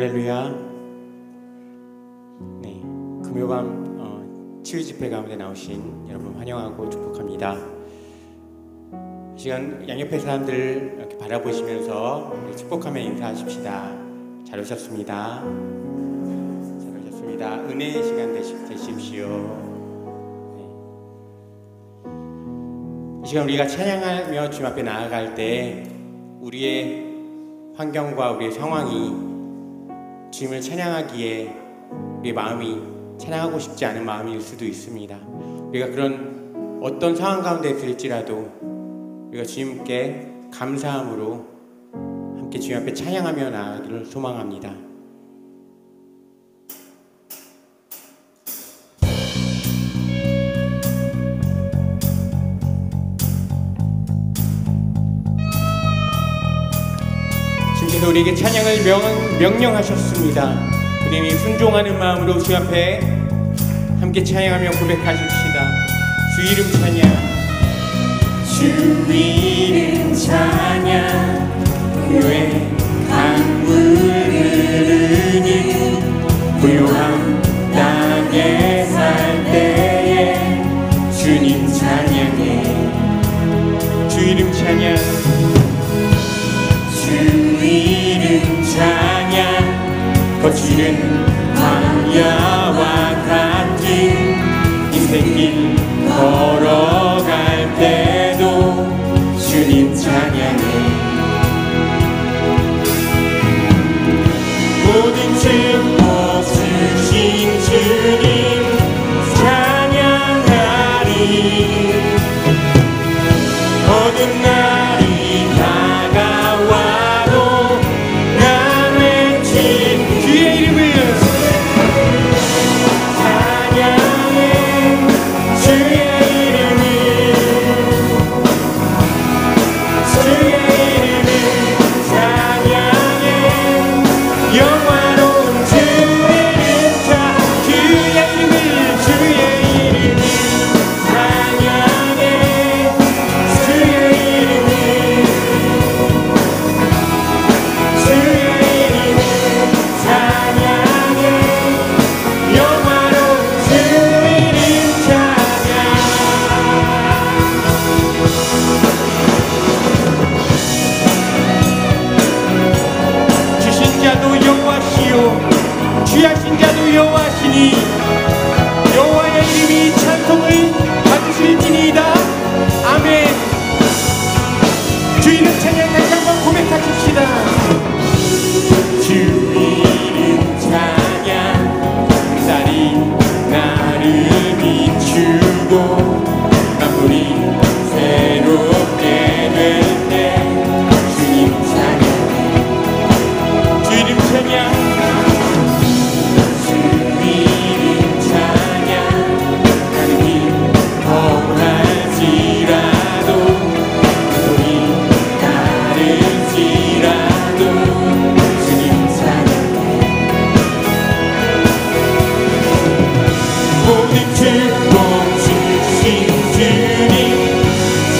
할렐루야. 네, 금요밤 치유 집회 가운데 나오신 여러분 환영하고 축복합니다. 이 시간 양옆의 사람들 이렇게 바라보시면서 축복하며 인사하십시다. 잘 오셨습니다. 잘 오셨습니다. 은혜의 시간 되십시오. 네. 이 시간 우리가 찬양하며 주님 앞에 나아갈 때 우리의 환경과 우리의 상황이 주님을 찬양하기에 우리의 마음이 찬양하고 싶지 않은 마음일 수도 있습니다. 우리가 그런 어떤 상황 가운데 있을지라도 우리가 주님께 감사함으로 함께 주님 앞에 찬양하며 나아가기를 소망합니다. 주님께서 우리에게 찬양을 명령하셨습니다. 우리는 순종하는 마음으로 주 앞에 함께 찬양하며 고백하십시다. 주 이름 찬양, 주 이름 찬양, 고요의 강물 흐르는 고요한 땅에 살 때에 주님 찬양해. 주 이름 찬양, 주 이름 찬양, 거칠은 광야와 같은 인생길 걸어갈 때도 주님 찬양해. 모든 축복 주신 주님 찬양하리. 어두운 날이 다가와도 나 외친 주의 이름을 찬양해. 주의 이름을, 주의 이름을 찬양해. 영화로운 주의 이름 주의 이름을, 주의 이름을 찬양해. 주의 이름을, 주의 이름을 찬양해. 영화로운 주의 이름 찬양. 주신 자도 여호와시요 취하신 자도 여호와시니 여호와의 이름이 찬송을 받으실지니이다. 아멘. 주 이름 찬양 다시 한번 고백하십시다. 주 이름 찬양, 햇살이 나를 비추고 만물이 새롭게 될 때 주님 찬양해. 주 이름 찬양, 주 이름 찬양, 가는 길 험할지라도 소리 다를지라도 주님 찬양해. 모든 축복 주신 주님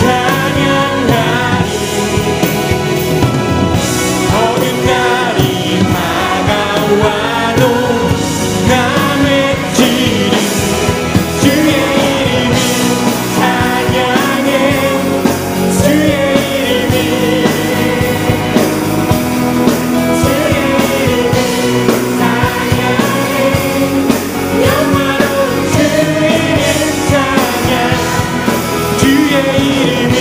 찬양하리. 어두운 날이 다가와도 나 외치리. 주의 이름을 찬양해. 주의 이름을, 주의 이름을 찬양해. 영화로운 주의 이름 찬양. 주의 이름을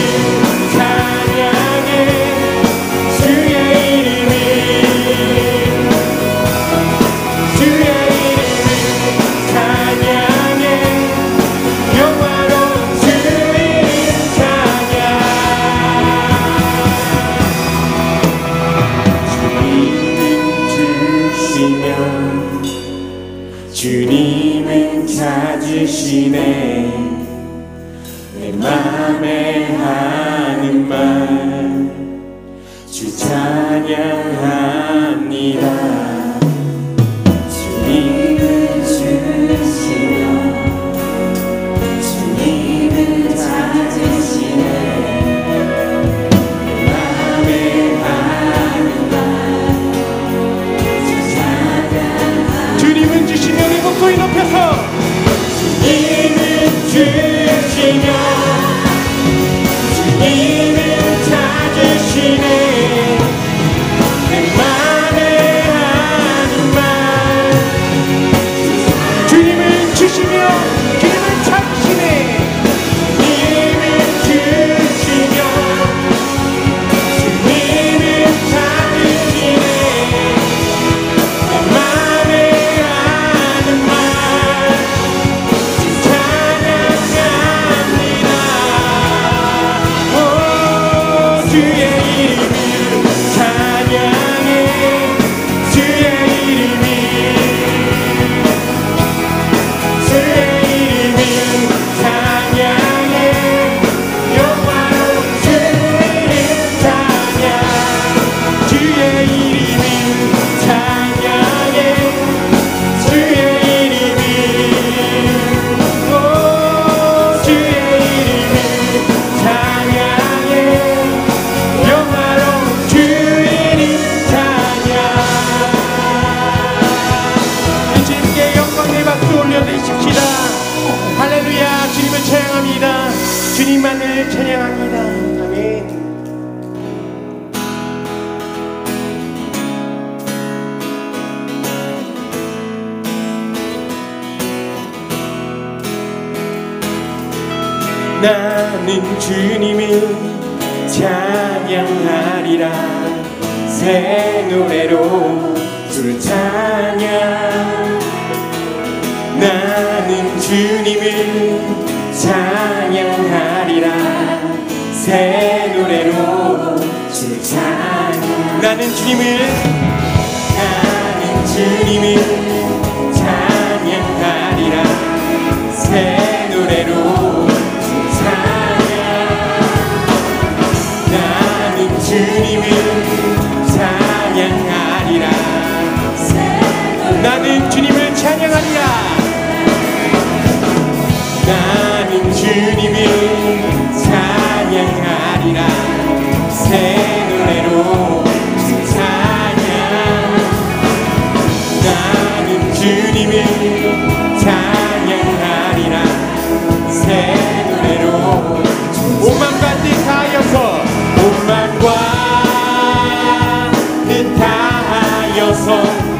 찬양해. 주의 이름을, 주의 이름을 찬양해. 영화로운 주의 이름 찬양. 주님은 주시면 주님은 찾으시네. 내 맘에 하는 말 주 찬양합니다. 주님은 주시면 주님은 찾으시네. 내 맘에 하는 말 주 찬양합니다. 주님만을 찬양합니다. 아멘. 나는 주님을 찬양하리라. 새 노래로 주를 찬양. 나는 주님을 찬양하리라. 새 노래로 주를 찬양. 나는 주님을 찬양하리라. 새 노래로 주를 찬양. 나는 주님을 찬양하리라. 나는 주님을 찬양하리라. 나는 주님을 찬양하리라. 새 노래로 찬양. 나는 주님을 찬양하리라. 새 노래로 오만과 뜻하여서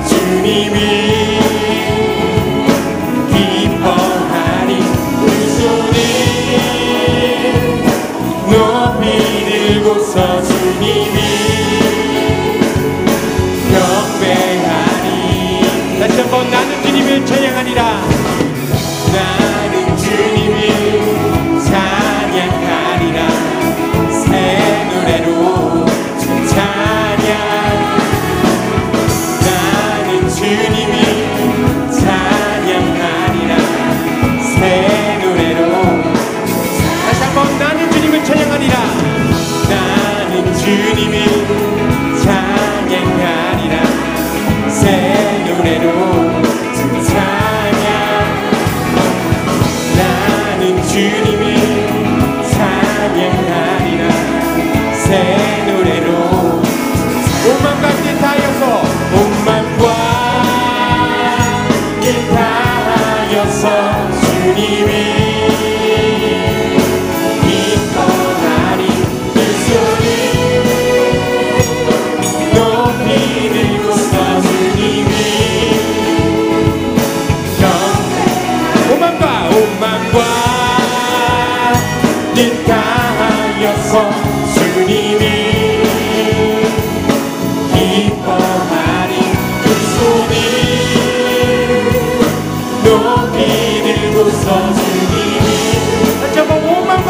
주님이 기뻐하리. 두 손을 높이 들고서 주님이 경배하리. 다시 한번 나는 주님을 찬양하리라. 나는 주님을 찬양하리라. 새 노래로 찬양. 나는 주님이 찬양하리라. 새 노래로 다시 한번 나는 주님을 찬양하리라. 나는 주님을 찬양하리라. 새 노래로 찬양. 나는 주님을 찬양하리라. 새 노래로 오만과 뜻하여서 주님이 기뻐하리. 두 손을 높이 들고서 주님이 오만과 뜻하여서 주님이 기뻐하리. 두 손을 높이 들고서 주님이 다시 한번 오만과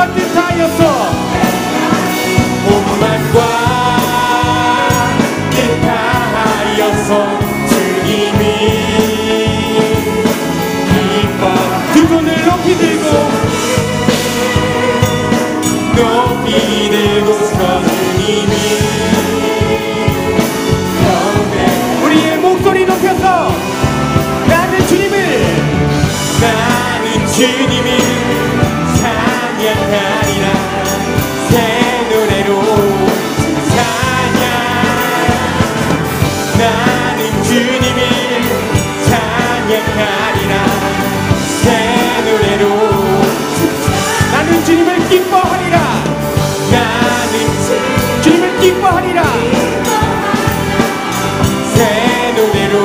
뜻하여서 주님이 기뻐. 두 손을 높이 들고 주님이 경배. 우리의 목소리 높여서 나는 주님을 찬양하리라. 새 노래로 찬양. 나는 주님을 찬양하리라. 새 노래로 나는 주님을 기뻐하리라. 나는 주님을 기뻐하리라. 새 노래로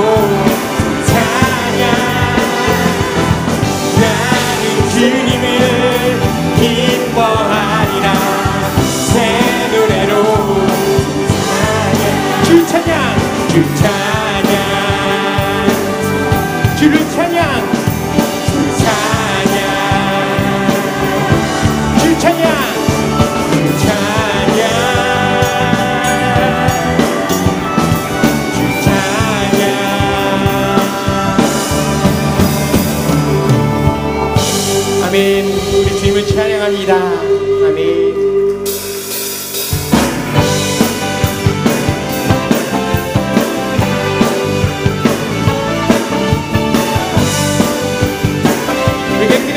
주님을 기뻐하리라. 새 노래로 찬양. 주 찬양. 주 찬양. 주를 찬양. 주 찬양. 주 찬양. 주 찬양. 주 찬양. 아멘. 우리 주님을 찬양합니다. 아멘.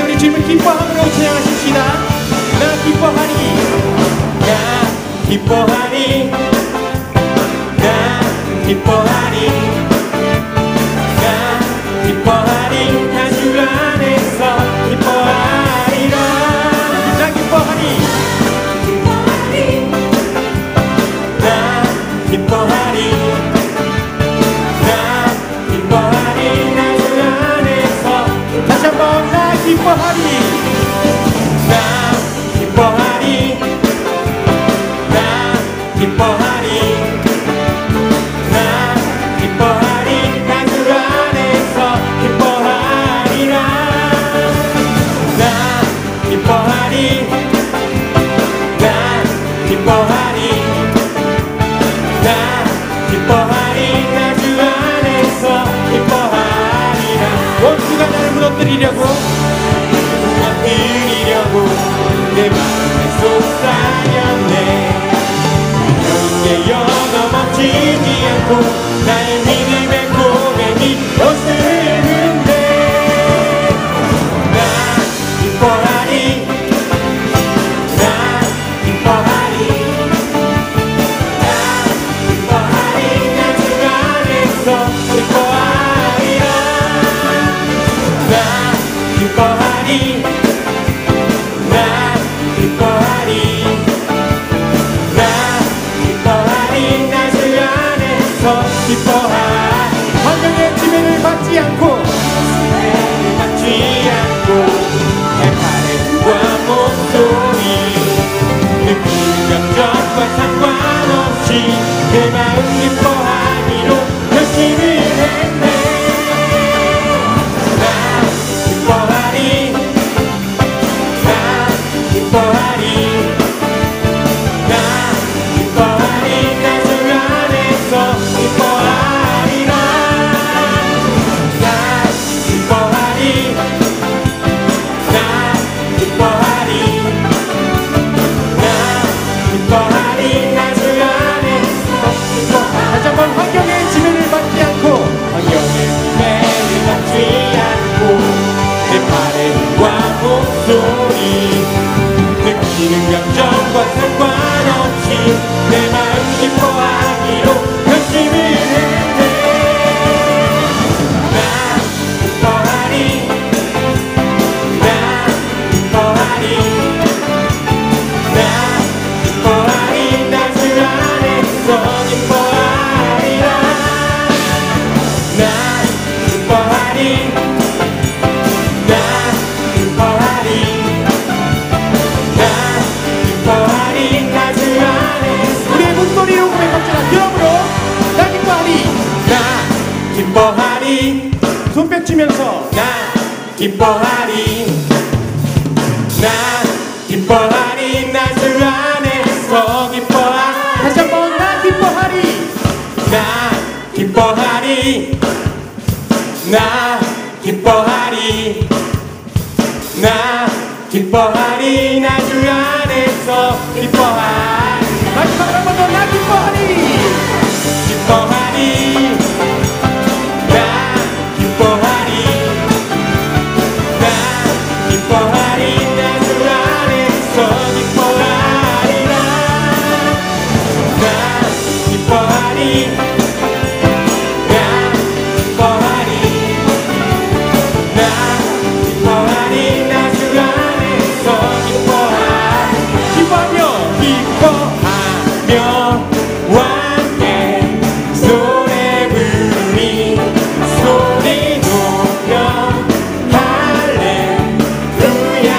우리 주님을 기뻐함으로 찬양하십시다. 나 기뻐하리. 나 기뻐하리. 나 기뻐하리. 나 기뻐하리. 나 주 안에서 기뻐하리라. 나 기뻐하리. 기뻐하리 나 기뻐하리 나 기뻐하리 나 기뻐하리 나 주 안에서 기뻐하리라 나 기뻐하리 나 기뻐하리 나 기뻐하리 나 주 안에서 기뻐하리라 온 주가 나를 무너뜨리려고 내 맘에 쏟아졌네 너에게 영어멈추지 않고 나의 믿음의 고백이 옷을 흔들 나 기뻐하리 나 기뻐하리 나 기뻐하리 나 주 안에서 기뻐하리라 나 기뻐하리 나 기뻐하리 나 기뻐하리 나 주 안에서 기뻐하리 환경의 지배를 받지 않고 받지 않고 내 팔의 두와 목소리 느끼는 감정과 상관없이 내 마음 기뻐하기로 결심을 했네 나 기뻐하리 나 기뻐하리 나 기뻐하리 나 주 안에서 기뻐하리라 나 기뻐하리 나 기뻐하리 나 기뻐하리 나 주 안에서 기뻐하리 다시 한번 환경의 지배를 받지 않고 환경의 지배를 받지 않고 내 팔의 힘과 목소리 느끼는 감정과 상관없이 내 마음 기뻐하기로 결심을 했네 나 기뻐하리 나 기뻐하리 나 기뻐하리 나 주 안에서 기뻐하리라 나 기뻐하리 나 기뻐하리 나 기뻐하리 나 주 안에서 우리의 목소리로 고백합시다 드럼으로 나 기뻐하리 나 기뻐하리 손뼉 치면서 나 기뻐하리 나 기뻐하리 나 주 안에서 기뻐하리 다시 한번 나 기뻐하리 나 기뻐하리 나 기뻐하리 나 기뻐하리 나 주 안에서 기뻐하리 마지막으로 한 번 더 나 기뻐하리 기뻐하리 나 기뻐하리 나 기뻐하리 나 주 안에서 기뻐하리라 나 기뻐하리 나 기뻐하리 나 기뻐하리 나 주 안에서 기뻐하리 기뻐하며 기뻐하며 함께 노래 부르니 소리 높여 할렐루야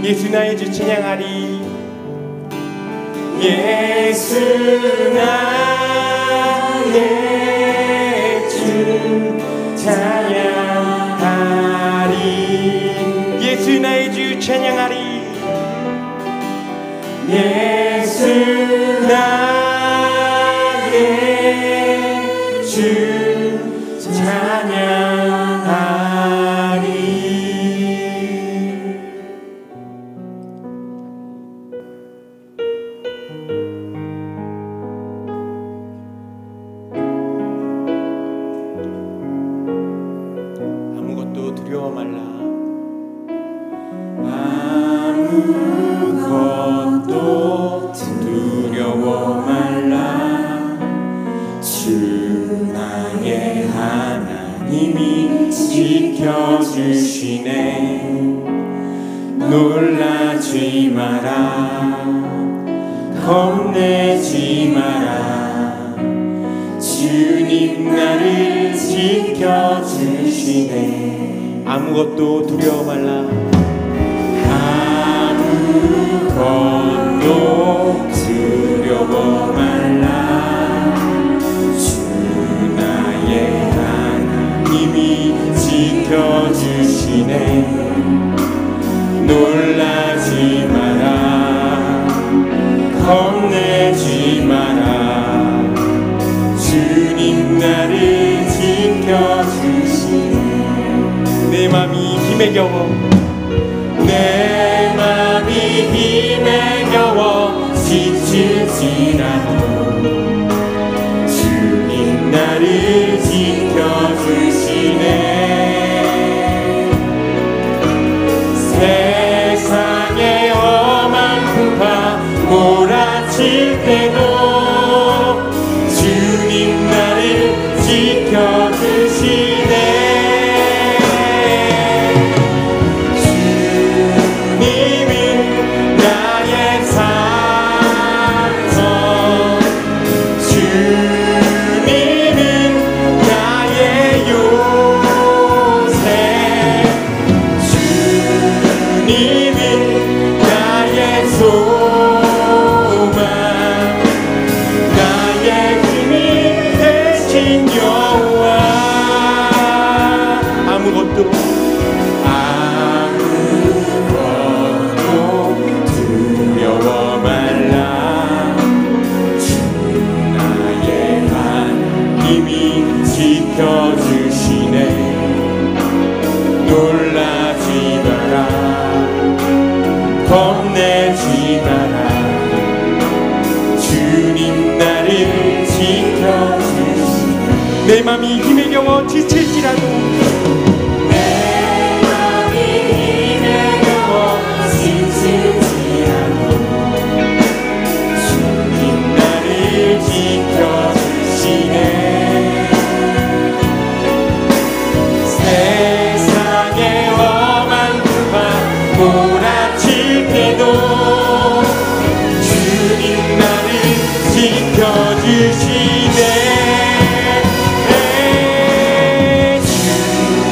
예수 나의 주 찬양하리. 예수 나의 주 찬양하리. 예수 나의 주 찬양하리. 예수 나의 주 찬양하리. 아무것도 두려워 말라. 아무것도 두려워 말라. 주 나의 하나님이 지켜주시네. 놀라지 마라. 겁내지 마라. 주님 나를 지켜주시네. 아무것도 두려워 말라. 아무것도 두려워 말라. 주 나의 하나님이 지켜주시네. 놀라지 마라. 겁내지 마라. 주님 나를 지켜주시네. 내 맘이 힘에 겨워, 내 맘이 힘에 겨워 지칠지라도 주님 나를 지켜주시네. 세상의 험한 풍파 몰아칠 때도 주님 나를 지켜주시네. 겁내지 마라. 주님 나를 지켜주시네. 내 맘이 힘에 겨워 지칠지라도, 내 맘이 힘에 겨워 지칠지라도 주님 나를 지켜주시네. 세상의 험한 풍파 몰아칠 때도 주님 나를 지켜주시네. 주님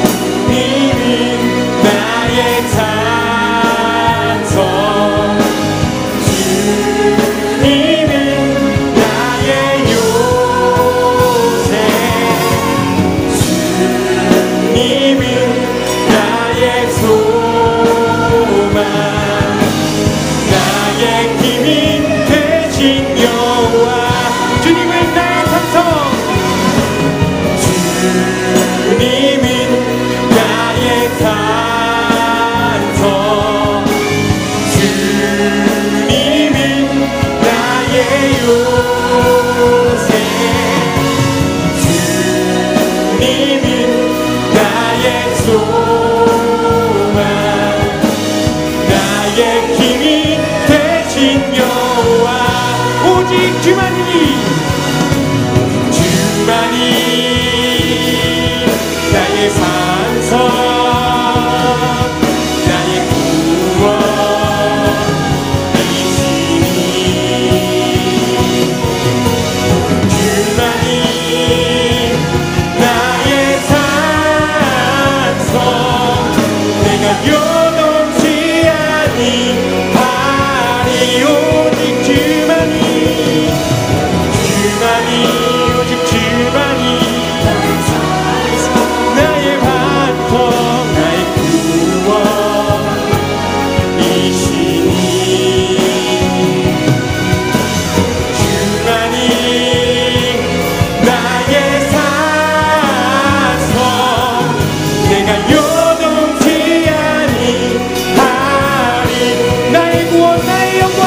나의 구원 나의 영광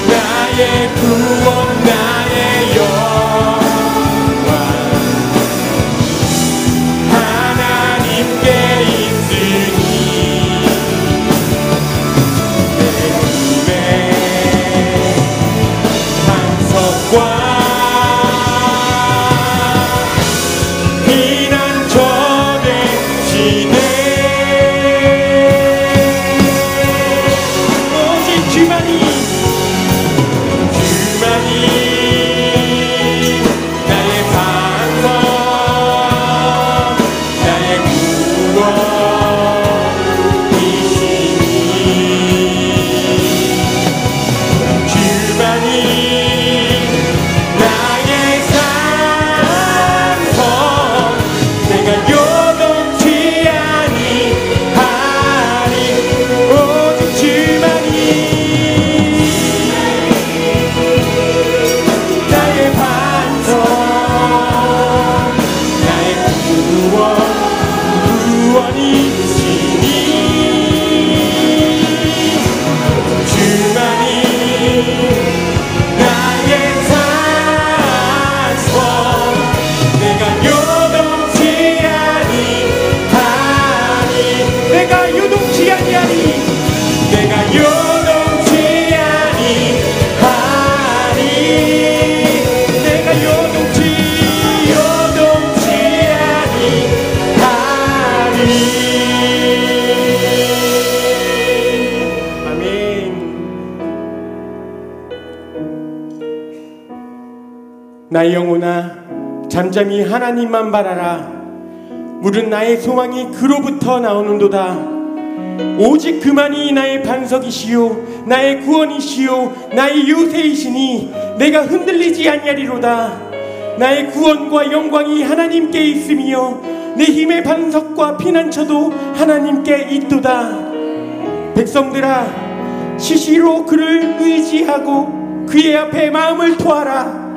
나의 구원 나의 영광 하나님께 있으니 내 꿈의 반석과 나의 영혼아 잠잠히 하나님만 바라라. 물은 나의 소망이 그로부터 나오는도다. 오직 그만이 나의 반석이시요 나의 구원이시요 나의 요새이시니 내가 흔들리지 아니하리로다. 나의 구원과 영광이 하나님께 있으며 내 힘의 반석과 피난처도 하나님께 있도다. 백성들아 시시로 그를 의지하고 그의 앞에 마음을 토하라.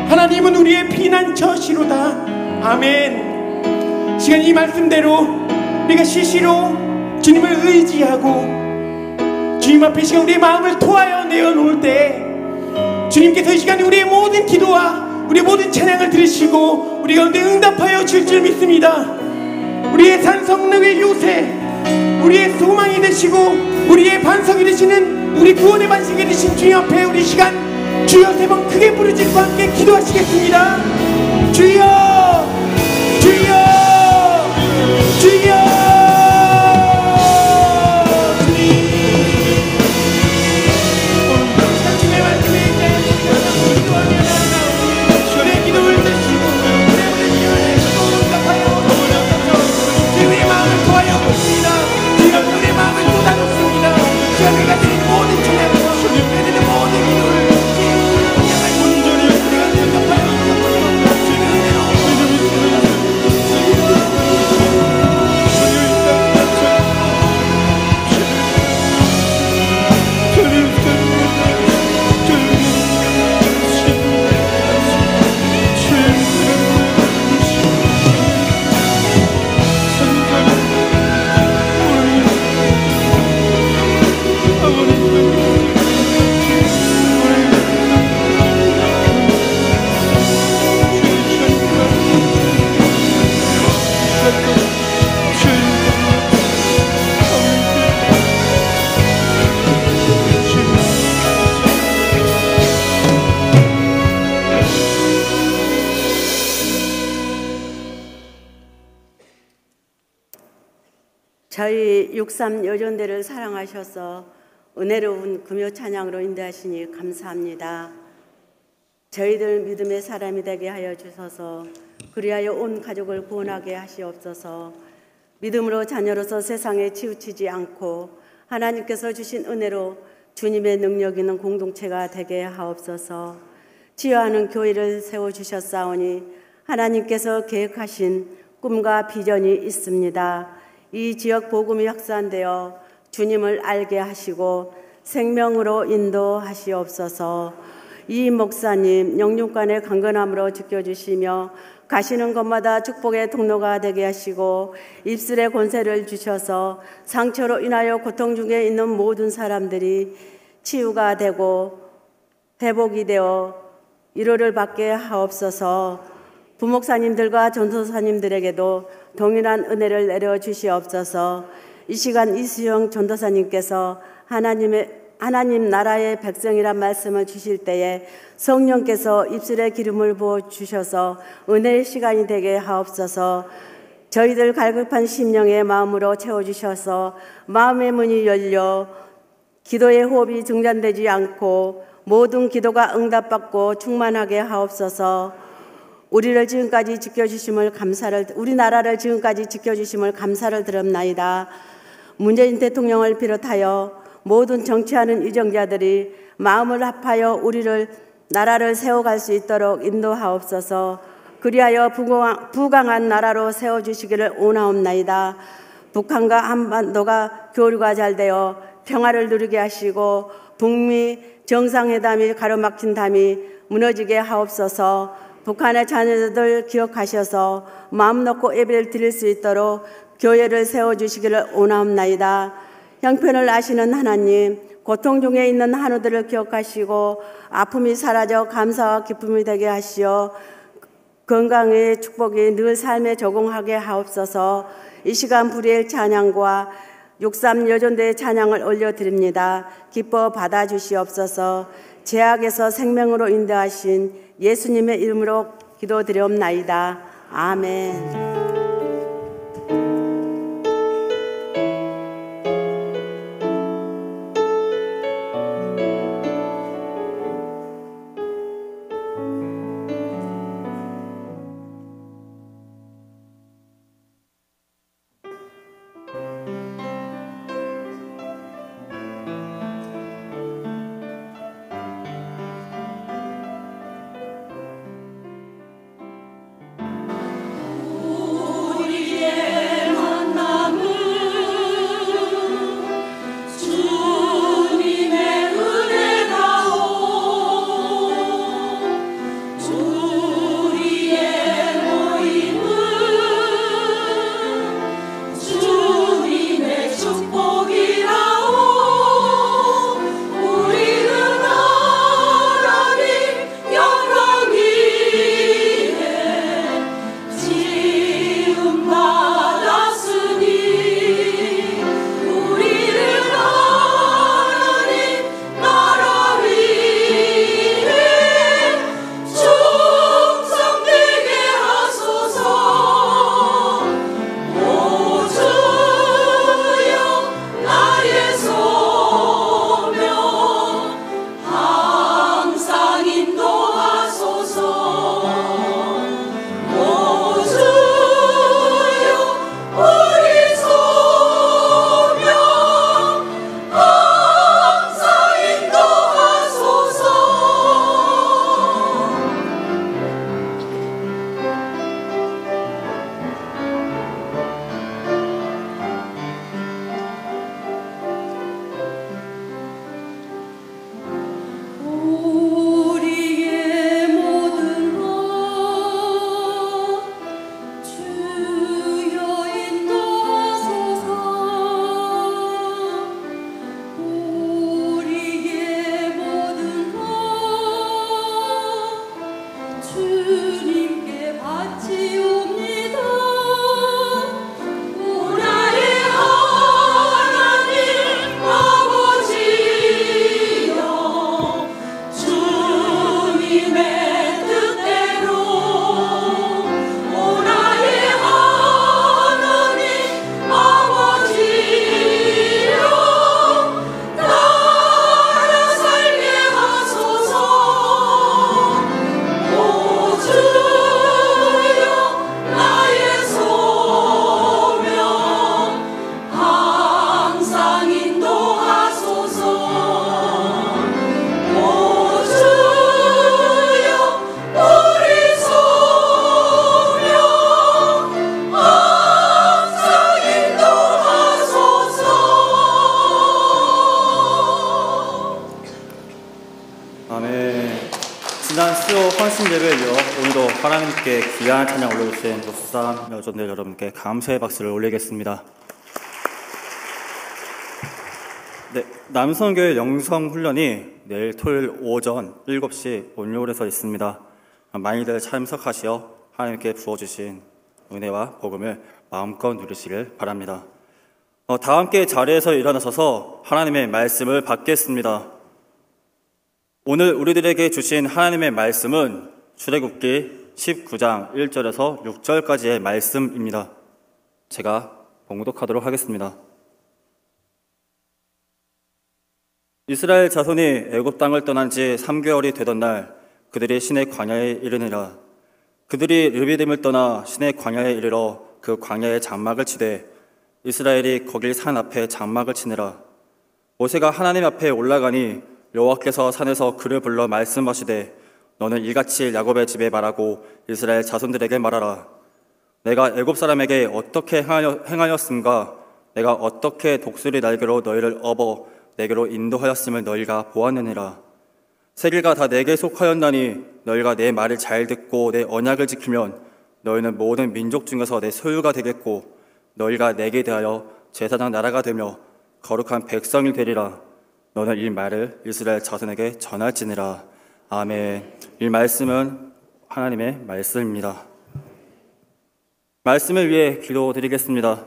하나님은 우리의 피난처시로다. 아멘. 시간 이 말씀대로 우리가 시시로 주님을 의지하고 주님 앞에 시간 우리의 마음을 토하여 내어놓을 때 주님께서 이 시간에 우리의 모든 기도와 우리의 모든 찬양을 들으시고 우리 가운데 응답하여 줄 줄 믿습니다. 우리의 산성능의 요새 우리의 소망이 되시고 우리의 반석이 되시는 우리 구원의 반석이 되신 주님 앞에 우리 시간 주여 세 번 크게 부르짖고 함께 기도하시겠습니다. 주여 주여 주여 주님의 말씀에 기도하며 주의 기도를 드시고 주님의 마음을 토하여 봅니다. 주여 우리의 마음을 쏟아놓습니다. 주여 우리가 드린 모든 찬양을 우리가 드린 모든 기도를 저희 63 여전대를 사랑하셔서 은혜로운 금요 찬양으로 인도하시니 감사합니다. 저희들 믿음의 사람이 되게 하여 주셔서 그리하여 온 가족을 구원하게 하시옵소서. 믿음으로 자녀로서 세상에 치우치지 않고 하나님께서 주신 은혜로 주님의 능력 있는 공동체가 되게 하옵소서. 치유하는 교회를 세워주셨사오니 하나님께서 계획하신 꿈과 비전이 있습니다. 이 지역 복음이 확산되어 주님을 알게 하시고 생명으로 인도하시옵소서. 이 목사님 영육간의 강건함으로 지켜주시며 가시는 곳마다 축복의 통로가 되게 하시고 입술의 권세를 주셔서 상처로 인하여 고통 중에 있는 모든 사람들이 치유가 되고 회복이 되어 위로를 받게 하옵소서. 부목사님들과 전도사님들에게도 동일한 은혜를 내려주시옵소서. 이 시간 이수영 전도사님께서 하나님 나라의 백성이란 말씀을 주실 때에 성령께서 입술에 기름을 부어 주셔서 은혜의 시간이 되게 하옵소서. 저희들 갈급한 심령의 마음으로 채워주셔서 마음의 문이 열려 기도의 호흡이 중단되지 않고 모든 기도가 응답받고 충만하게 하옵소서. 우리나라를 지금까지 지켜주심을 감사를 드립나이다. 문재인 대통령을 비롯하여 모든 정치하는 위정자들이 마음을 합하여 우리를 나라를 세워갈 수 있도록 인도하옵소서. 그리하여 부강한 나라로 세워주시기를 원하옵나이다. 북한과 한반도가 교류가 잘 되어 평화를 누리게 하시고 북미 정상회담이 가로막힌 담이 무너지게 하옵소서. 북한의 자녀들 기억하셔서 마음 놓고 예배를 드릴 수 있도록 교회를 세워주시기를 원하옵나이다. 형편을 아시는 하나님, 고통 중에 있는 한우들을 기억하시고 아픔이 사라져 감사와 기쁨이 되게 하시어 건강의 축복이 늘 삶에 적용하게 하옵소서. 이 시간 불의의 찬양과 63 여전대의 찬양을 올려드립니다. 기뻐 받아주시옵소서. 죄악에서 생명으로 인도하신 예수님의 이름으로 기도드리옵나이다. 아멘. 지난 수요 헌신제를 이어 오늘도 하나님께 귀한 찬양 올려주신 목사 여전들 여러분께 감사의 박수를 올리겠습니다. 네, 남성교회 영성훈련이 내일 토요일 오전 7시 온료홀에서 있습니다. 많이들 참석하시어 하나님께 부어주신 은혜와 복음을 마음껏 누리시길 바랍니다. 다 함께 자리에서 일어나셔서 하나님의 말씀을 받겠습니다. 오늘 우리들에게 주신 하나님의 말씀은 출애굽기 19장 1절에서 6절까지의 말씀입니다. 제가 봉독하도록 하겠습니다. 이스라엘 자손이 애굽 땅을 떠난 지 3개월이 되던 날 그들이 신의 광야에 이르니라. 그들이 르비딤을 떠나 신의 광야에 이르러 그 광야에 장막을 치되 이스라엘이 거길 산 앞에 장막을 치니라. 모세가 하나님 앞에 올라가니 여호와께서 산에서 그를 불러 말씀하시되 너는 이같이 야곱의 집에 말하고 이스라엘 자손들에게 말하라. 내가 애굽 사람에게 어떻게 행하였음과 내가 어떻게 독수리 날개로 너희를 업어 내게로 인도하였음을 너희가 보았느니라. 세계가 다 내게 속하였나니 너희가 내 말을 잘 듣고 내 언약을 지키면 너희는 모든 민족 중에서 내 소유가 되겠고 너희가 내게 대하여 제사장 나라가 되며 거룩한 백성이 되리라. 너는 이 말을 이스라엘 자손에게 전할지니라. 아멘. 이 말씀은 하나님의 말씀입니다. 말씀을 위해 기도드리겠습니다.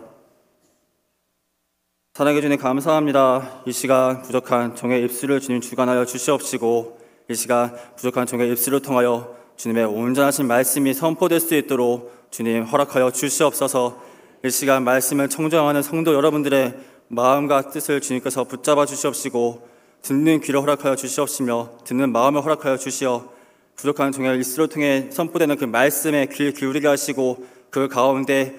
사랑해 주님 감사합니다. 이 시간 부족한 종의 입술을 주님 주관하여 주시옵시고 이 시간 부족한 종의 입술을 통하여 주님의 온전하신 말씀이 선포될 수 있도록 주님 허락하여 주시옵소서. 이 시간 말씀을 청정하는 성도 여러분들의 마음과 뜻을 주님께서 붙잡아 주시옵시고 듣는 귀를 허락하여 주시옵시며 듣는 마음을 허락하여 주시어 부족한 종의 입술을 통해 선포되는 그 말씀에 귀를 기울이게 하시고 그 가운데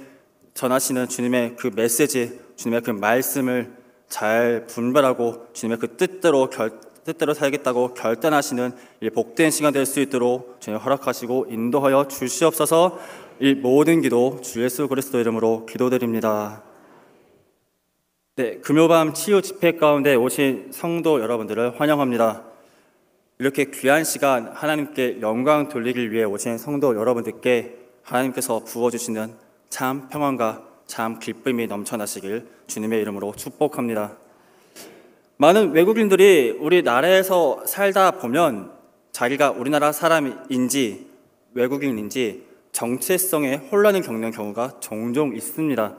전하시는 주님의 그 메시지, 주님의 그 말씀을 잘 분별하고 주님의 그 뜻대로 살겠다고 결단하시는 이 복된 시간 될 수 있도록 주님 허락하시고 인도하여 주시옵소서. 이 모든 기도 주 예수 그리스도 이름으로 기도드립니다. 네, 금요밤 치유 집회 가운데 오신 성도 여러분들을 환영합니다. 이렇게 귀한 시간 하나님께 영광 돌리기 위해 오신 성도 여러분들께 하나님께서 부어주시는 참 평안과 참 기쁨이 넘쳐나시길 주님의 이름으로 축복합니다. 많은 외국인들이 우리나라에서 살다 보면 자기가 우리나라 사람인지 외국인인지 정체성에 혼란을 겪는 경우가 종종 있습니다.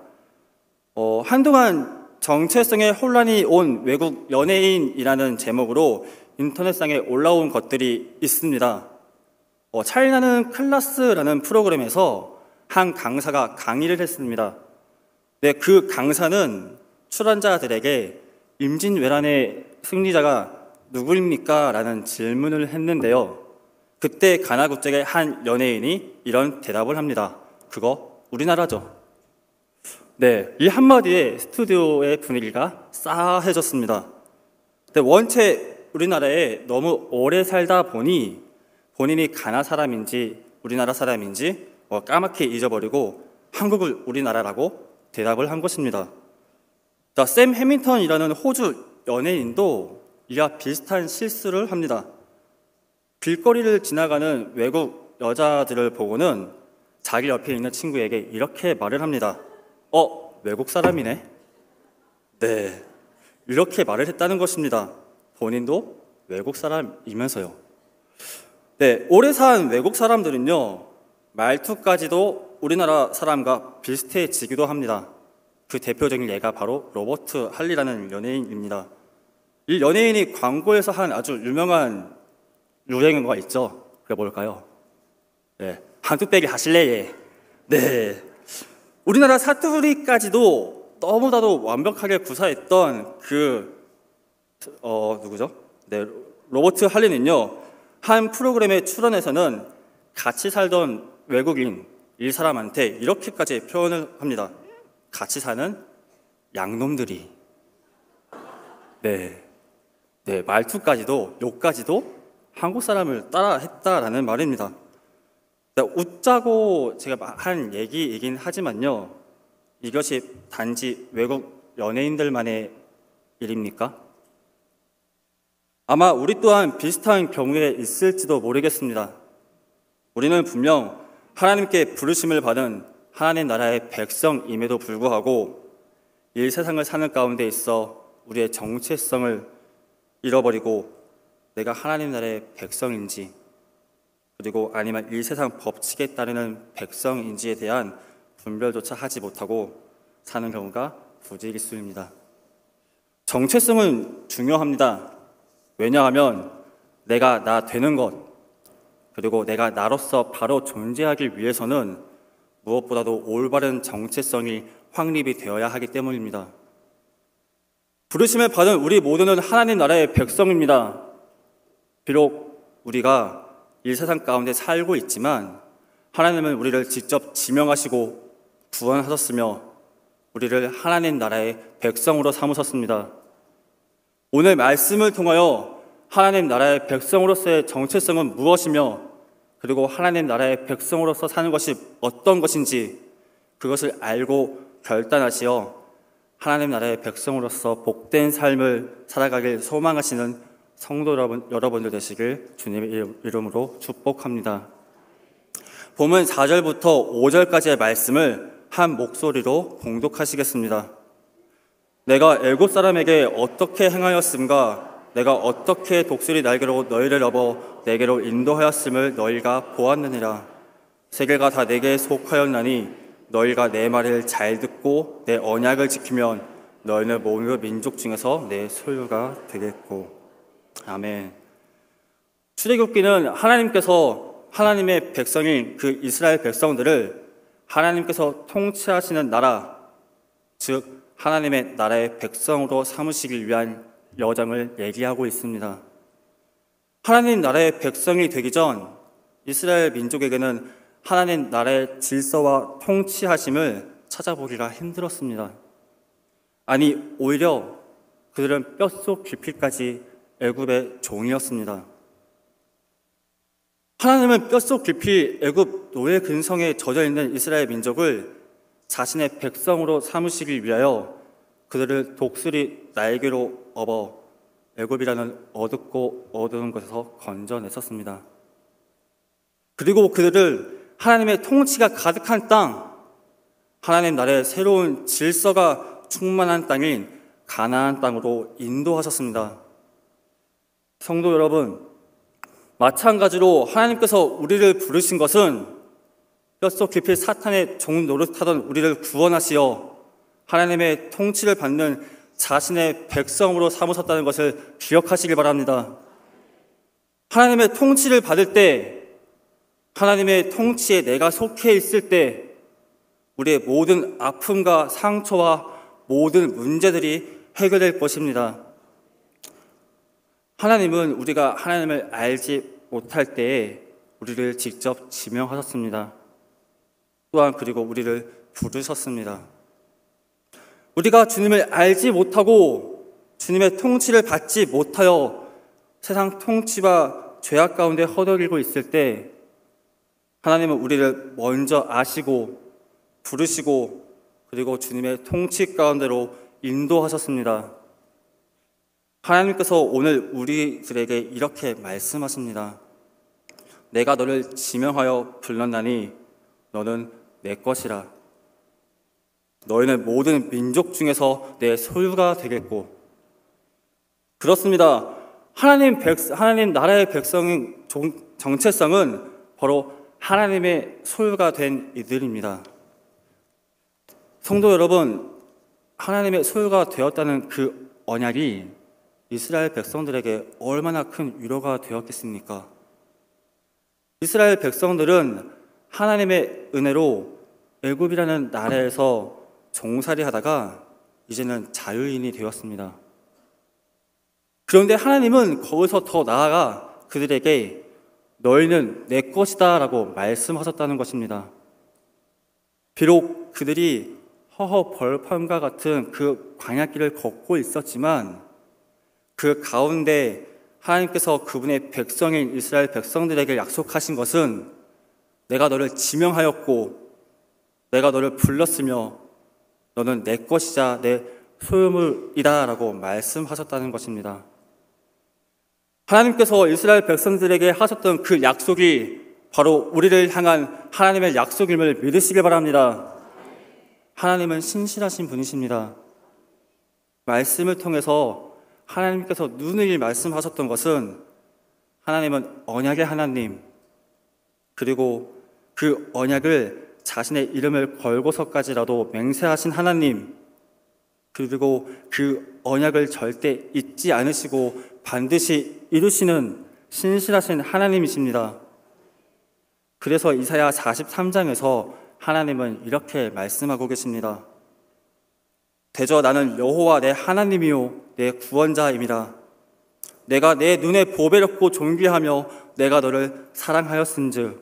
한동안 정체성에 혼란이 온 외국 연예인이라는 제목으로 인터넷상에 올라온 것들이 있습니다. 차이나는 클래스라는 프로그램에서 한 강사가 강의를 했습니다. 네, 그 강사는 출연자들에게 임진왜란의 승리자가 누구입니까? 라는 질문을 했는데요. 그때 가나국적의 한 연예인이 이런 대답을 합니다. 그거 우리나라죠. 네, 이 한마디에 스튜디오의 분위기가 싸해졌습니다. 네, 원체 우리나라에 너무 오래 살다 보니 본인이 가나 사람인지 우리나라 사람인지 까맣게 잊어버리고 한국을 우리나라라고 대답을 한 것입니다. 자, 샘 해밍턴이라는 호주 연예인도 이와 비슷한 실수를 합니다. 길거리를 지나가는 외국 여자들을 보고는 자기 옆에 있는 친구에게 이렇게 말을 합니다. 외국 사람이네? 네, 이렇게 말을 했다는 것입니다. 본인도 외국 사람이면서요. 네, 오래 산 외국 사람들은요, 말투까지도 우리나라 사람과 비슷해지기도 합니다. 그 대표적인 예가 바로 로버트 할리라는 연예인입니다. 이 연예인이 광고에서 한 아주 유명한 유행어가 있죠. 그게 뭘까요? 네, 한뚝배기 하실래? 네, 우리나라 사투리까지도 너무나도 완벽하게 구사했던 누구죠? 네, 로버트 할리는요, 한 프로그램에 출연해서는 같이 살던 외국인 이 사람한테 이렇게까지 표현을 합니다. 같이 사는 양놈들이. 네, 말투까지도 욕까지도 한국 사람을 따라 했다라는 말입니다. 웃자고 제가 한 얘기이긴 하지만요, 이것이 단지 외국 연예인들만의 일입니까? 아마 우리 또한 비슷한 경우에 있을지도 모르겠습니다. 우리는 분명 하나님께 부르심을 받은 하나님 나라의 백성임에도 불구하고 이 세상을 사는 가운데 있어 우리의 정체성을 잃어버리고 내가 하나님 나라의 백성인지 그리고 아니면 이 세상 법칙에 따르는 백성인지에 대한 분별조차 하지 못하고 사는 경우가 부지기수입니다. 정체성은 중요합니다. 왜냐하면 내가 나 되는 것 그리고 내가 나로서 바로 존재하기 위해서는 무엇보다도 올바른 정체성이 확립이 되어야 하기 때문입니다. 부르심을 받은 우리 모두는 하나님 나라의 백성입니다. 비록 우리가 이 세상 가운데 살고 있지만 하나님은 우리를 직접 지명하시고 구원하셨으며 우리를 하나님 나라의 백성으로 삼으셨습니다. 오늘 말씀을 통하여 하나님 나라의 백성으로서의 정체성은 무엇이며 그리고 하나님 나라의 백성으로서 사는 것이 어떤 것인지 그것을 알고 결단하시어 하나님 나라의 백성으로서 복된 삶을 살아가길 소망하시는 성도 여러분들 되시길 주님의 이름으로 축복합니다. 본문 4절부터 5절까지의 말씀을 한 목소리로 봉독하시겠습니다. 내가 애굽 사람에게 어떻게 행하였음과 내가 어떻게 독수리 날개로 너희를 업어 내게로 인도하였음을 너희가 보았느니라. 세계가 다 내게 속하였나니 너희가 내 말을 잘 듣고 내 언약을 지키면 너희는 모든 민족 중에서 내 소유가 되겠고. 아멘. 출애굽기는 하나님께서 하나님의 백성인 그 이스라엘 백성들을 하나님께서 통치하시는 나라, 즉 하나님의 나라의 백성으로 삼으시기 위한 여정을 얘기하고 있습니다. 하나님 나라의 백성이 되기 전 이스라엘 민족에게는 하나님 나라의 질서와 통치하심을 찾아보기가 힘들었습니다. 아니, 오히려 그들은 뼛속 깊이까지 애굽의 종이었습니다. 하나님은 뼛속 깊이 애굽 노예 근성에 젖어 있는 이스라엘 민족을 자신의 백성으로 삼으시기 위하여 그들을 독수리 날개로 업어 애굽이라는 어둡고 어두운 곳에서 건져냈었습니다. 그리고 그들을 하나님의 통치가 가득한 땅, 하나님 나라의 새로운 질서가 충만한 땅인 가나안 땅으로 인도하셨습니다. 성도 여러분, 마찬가지로 하나님께서 우리를 부르신 것은 뼛속 깊이 사탄의 종 노릇하던 우리를 구원하시어 하나님의 통치를 받는 자신의 백성으로 삼으셨다는 것을 기억하시길 바랍니다. 하나님의 통치를 받을 때, 하나님의 통치에 내가 속해 있을 때 우리의 모든 아픔과 상처와 모든 문제들이 해결될 것입니다. 하나님은 우리가 하나님을 알지 못할 때에 우리를 직접 지명하셨습니다. 또한 그리고 우리를 부르셨습니다. 우리가 주님을 알지 못하고 주님의 통치를 받지 못하여 세상 통치와 죄악 가운데 허덕이고 있을 때 하나님은 우리를 먼저 아시고 부르시고 그리고 주님의 통치 가운데로 인도하셨습니다. 하나님께서 오늘 우리들에게 이렇게 말씀하십니다. 내가 너를 지명하여 불렀나니 너는 내 것이라. 너희는 모든 민족 중에서 내 소유가 되겠고. 그렇습니다. 하나님 나라의 백성의 정체성은 바로 하나님의 소유가 된 이들입니다. 성도 여러분, 하나님의 소유가 되었다는 그 언약이 이스라엘 백성들에게 얼마나 큰 위로가 되었겠습니까? 이스라엘 백성들은 하나님의 은혜로 애굽이라는 나라에서 종살이 하다가 이제는 자유인이 되었습니다. 그런데 하나님은 거기서 더 나아가 그들에게 너희는 내 것이다 라고 말씀하셨다는 것입니다. 비록 그들이 허허벌판과 같은 그 광야길을 걷고 있었지만 그 가운데 하나님께서 그분의 백성인 이스라엘 백성들에게 약속하신 것은 내가 너를 지명하였고 내가 너를 불렀으며 너는 내 것이자 내 소유물이다 라고 말씀하셨다는 것입니다. 하나님께서 이스라엘 백성들에게 하셨던 그 약속이 바로 우리를 향한 하나님의 약속임을 믿으시길 바랍니다. 하나님은 신실하신 분이십니다. 말씀을 통해서 하나님께서 누누이 말씀하셨던 것은 하나님은 언약의 하나님, 그리고 그 언약을 자신의 이름을 걸고서까지라도 맹세하신 하나님, 그리고 그 언약을 절대 잊지 않으시고 반드시 이루시는 신실하신 하나님이십니다. 그래서 이사야 43장에서 하나님은 이렇게 말씀하고 계십니다. 대저 나는 여호와 내 하나님이요 내 구원자임이라. 내가 내 눈에 보배롭고 존귀하며 내가 너를 사랑하였은즉.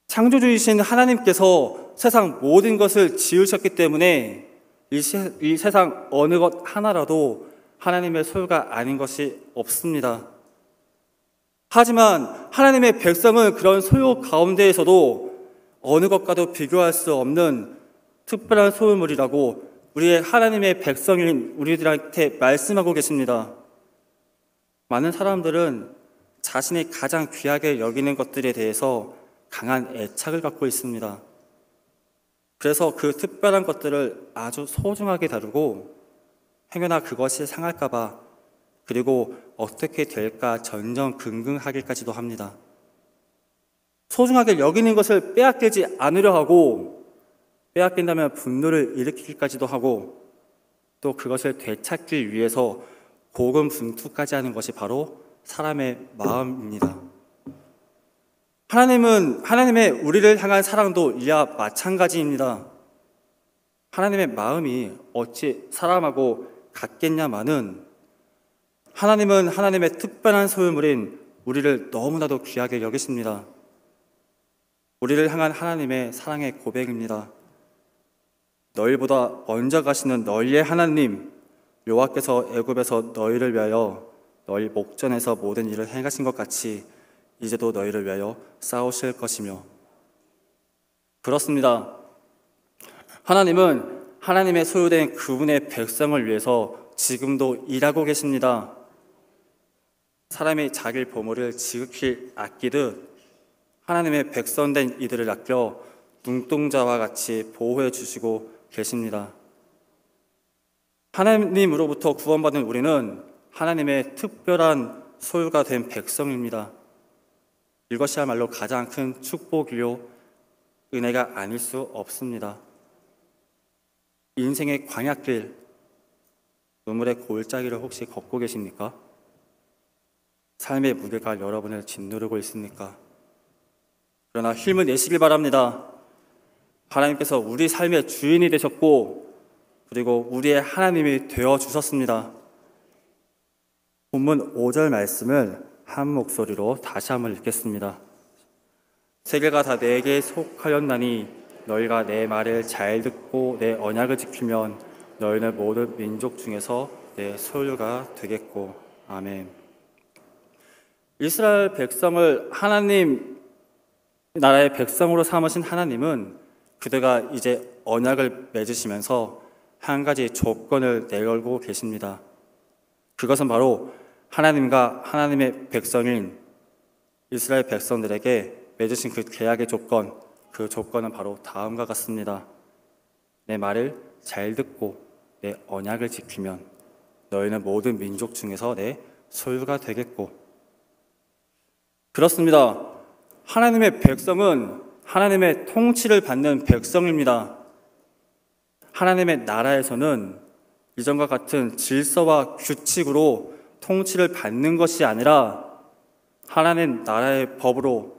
창조주이신 하나님께서 세상 모든 것을 지으셨기 때문에 이 세상 어느 것 하나라도 하나님의 소유가 아닌 것이 없습니다. 하지만 하나님의 백성은 그런 소유 가운데에서도 어느 것과도 비교할 수 없는 특별한 소유물이라고 우리의 하나님의 백성인 우리들한테 말씀하고 계십니다. 많은 사람들은 자신이 가장 귀하게 여기는 것들에 대해서 강한 애착을 갖고 있습니다. 그래서 그 특별한 것들을 아주 소중하게 다루고 행여나 그것이 상할까봐 그리고 어떻게 될까 전전긍긍하기까지도 합니다. 소중하게 여기는 것을 빼앗기지 않으려 하고 빼앗긴다면 분노를 일으키기까지도 하고 또 그것을 되찾기 위해서 고군분투까지 하는 것이 바로 사람의 마음입니다. 하나님의 우리를 향한 사랑도 이와 마찬가지입니다. 하나님의 마음이 어찌 사람하고 같겠냐마는 하나님은 하나님의 특별한 소유물인 우리를 너무나도 귀하게 여기십니다. 우리를 향한 하나님의 사랑의 고백입니다. 너희보다 먼저 가시는 너희의 하나님 여호와께서 애굽에서 너희를 위하여 너희 목전에서 모든 일을 행하신 것 같이 이제도 너희를 위하여 싸우실 것이며. 그렇습니다. 하나님은 하나님의 소유된 그분의 백성을 위해서 지금도 일하고 계십니다. 사람이 자기 보물을 지극히 아끼듯 하나님의 백성된 이들을 아껴 눈동자와 같이 보호해 주시고 계십니다. 하나님으로부터 구원받은 우리는 하나님의 특별한 소유가 된 백성입니다. 이것이야말로 가장 큰 축복이요 은혜가 아닐 수 없습니다. 인생의 광야길, 눈물의 골짜기를 혹시 걷고 계십니까? 삶의 무게가 여러분을 짓누르고 있습니까? 그러나 힘을 내시길 바랍니다. 하나님께서 우리 삶의 주인이 되셨고 그리고 우리의 하나님이 되어주셨습니다. 본문 5절 말씀을 한 목소리로 다시 한번 읽겠습니다. 세계가 다 내게 속하였나니 너희가 내 말을 잘 듣고 내 언약을 지키면 너희는 모든 민족 중에서 내 소유가 되겠고. 아멘. 이스라엘 백성을 하나님 나라의 백성으로 삼으신 하나님은 그대가 이제 언약을 맺으시면서 한 가지 조건을 내걸고 계십니다. 그것은 바로 하나님과 하나님의 백성인 이스라엘 백성들에게 맺으신 그 계약의 조건, 그 조건은 바로 다음과 같습니다. 내 말을 잘 듣고 내 언약을 지키면 너희는 모든 민족 중에서 내 소유가 되겠고. 그렇습니다. 하나님의 백성은 하나님의 통치를 받는 백성입니다. 하나님의 나라에서는 이전과 같은 질서와 규칙으로 통치를 받는 것이 아니라 하나님 나라의 법으로,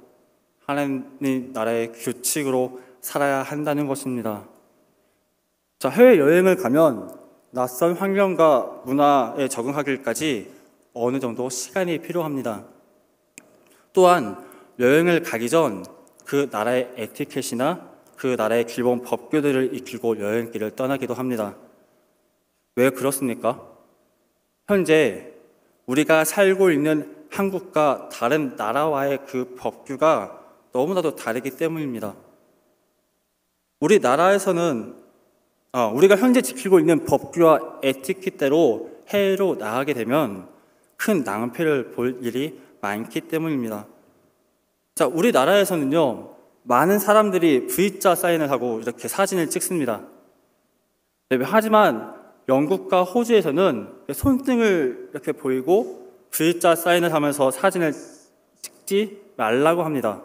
하나님 나라의 규칙으로 살아야 한다는 것입니다. 자, 해외여행을 가면 낯선 환경과 문화에 적응하기까지 어느 정도 시간이 필요합니다. 또한 여행을 가기 전 그 나라의 에티켓이나 그 나라의 기본 법규들을 익히고 여행길을 떠나기도 합니다. 왜 그렇습니까? 현재 우리가 살고 있는 한국과 다른 나라와의 그 법규가 너무나도 다르기 때문입니다. 우리나라에서는 우리가 현재 지키고 있는 법규와 에티켓대로 해외로 나가게 되면 큰 낭패를 볼 일이 많기 때문입니다. 자, 우리나라에서는요, 많은 사람들이 V자 사인을 하고 이렇게 사진을 찍습니다. 하지만 영국과 호주에서는 손등을 이렇게 보이고 V자 사인을 하면서 사진을 찍지 말라고 합니다.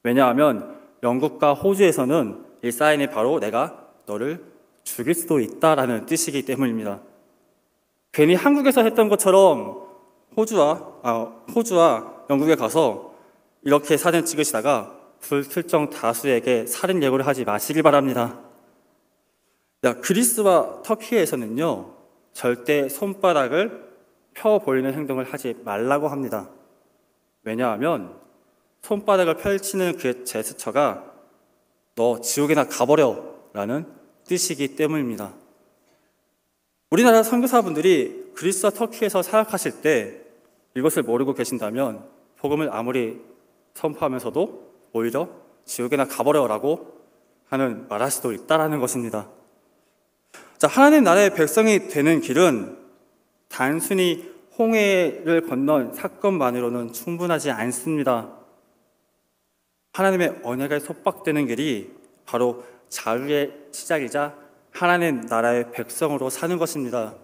왜냐하면 영국과 호주에서는 이 사인이 바로 내가 너를 죽일 수도 있다라는 뜻이기 때문입니다. 괜히 한국에서 했던 것처럼 호주와 영국에 가서 이렇게 사진 찍으시다가 불특정 다수에게 살인 예고를 하지 마시길 바랍니다. 그리스와 터키에서는요, 절대 손바닥을 펴 보이는 행동을 하지 말라고 합니다. 왜냐하면 손바닥을 펼치는 그 제스처가 너 지옥에나 가버려 라는 뜻이기 때문입니다. 우리나라 선교사분들이 그리스와 터키에서 사역하실 때 이것을 모르고 계신다면 복음을 아무리 선포하면서도 오히려 지옥에나 가버려라고 말할 수도 있다라는 것입니다. 자, 하나님 나라의 백성이 되는 길은 단순히 홍해를 건넌 사건만으로는 충분하지 않습니다. 하나님의 언약에 속박되는 길이 바로 자유의 시작이자 하나님 나라의 백성으로 사는 것입니다.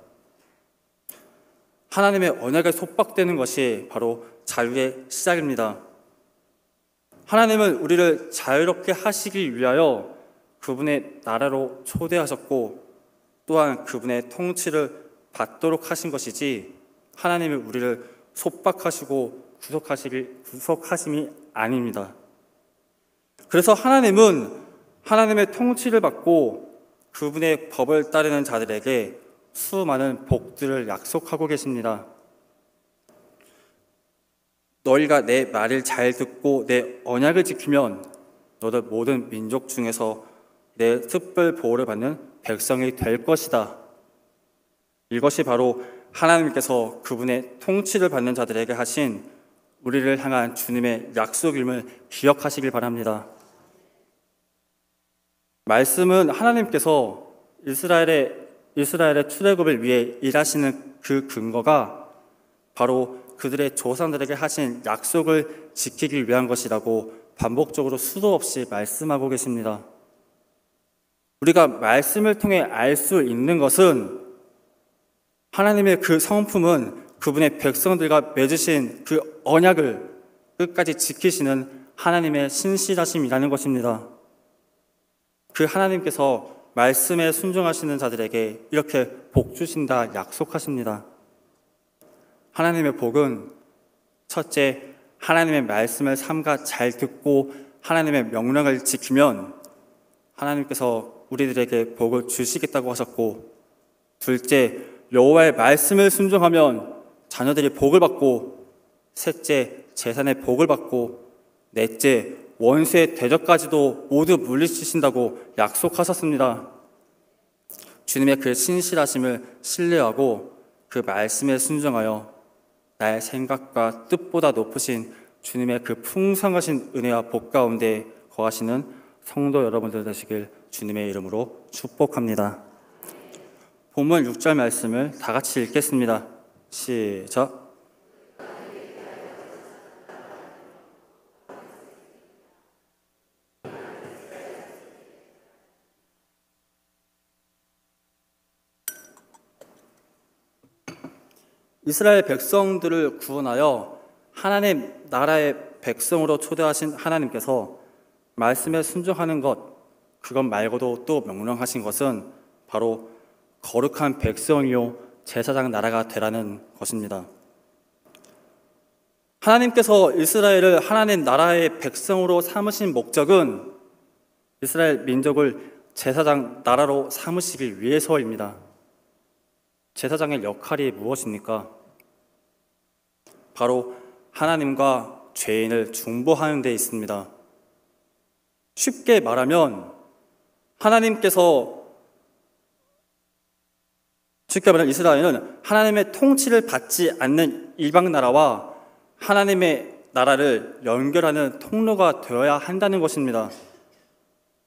하나님의 언약에 속박되는 것이 바로 자유의 시작입니다. 하나님은 우리를 자유롭게 하시기 위하여 그분의 나라로 초대하셨고 또한 그분의 통치를 받도록 하신 것이지 하나님이 우리를 속박하시고 구속하심이 아닙니다. 그래서 하나님은 하나님의 통치를 받고 그분의 법을 따르는 자들에게 수많은 복들을 약속하고 계십니다. 너희가 내 말을 잘 듣고 내 언약을 지키면 너도 모든 민족 중에서 내 특별 보호를 받는 백성이 될 것이다. 이것이 바로 하나님께서 그분의 통치를 받는 자들에게 하신 우리를 향한 주님의 약속임을 기억하시길 바랍니다. 말씀은 하나님께서 이스라엘의 출애굽을 위해 일하시는 그 근거가 바로 그들의 조상들에게 하신 약속을 지키기 위한 것이라고 반복적으로 수도 없이 말씀하고 계십니다. 우리가 말씀을 통해 알 수 있는 것은 하나님의 그 성품은 그분의 백성들과 맺으신 그 언약을 끝까지 지키시는 하나님의 신실하심이라는 것입니다. 그 하나님께서 말씀에 순종하시는 자들에게 이렇게 복 주신다 약속하십니다. 하나님의 복은 첫째, 하나님의 말씀을 삼가 잘 듣고 하나님의 명령을 지키면 하나님께서 우리들에게 복을 주시겠다고 하셨고, 둘째, 여호와의 말씀을 순종하면 자녀들이 복을 받고, 셋째, 재산의 복을 받고, 넷째, 원수의 대적까지도 모두 물리치신다고 약속하셨습니다. 주님의 그 신실하심을 신뢰하고 그 말씀에 순종하여 나의 생각과 뜻보다 높으신 주님의 그 풍성하신 은혜와 복 가운데 거하시는 성도 여러분들 되시길 주님의 이름으로 축복합니다. 본문 6절 말씀을 다 같이 읽겠습니다. 시작. 이스라엘 백성들을 구원하여 하나님 나라의 백성으로 초대하신 하나님께서 말씀에 순종하는 것, 그것 말고도 또 명령하신 것은 바로 거룩한 백성이요 제사장 나라가 되라는 것입니다. 하나님께서 이스라엘을 하나님 나라의 백성으로 삼으신 목적은 이스라엘 민족을 제사장 나라로 삼으시기 위해서입니다. 제사장의 역할이 무엇입니까? 바로 하나님과 죄인을 중보하는 데 있습니다. 쉽게 말하면 이스라엘은 하나님의 통치를 받지 않는 이방 나라와 하나님의 나라를 연결하는 통로가 되어야 한다는 것입니다.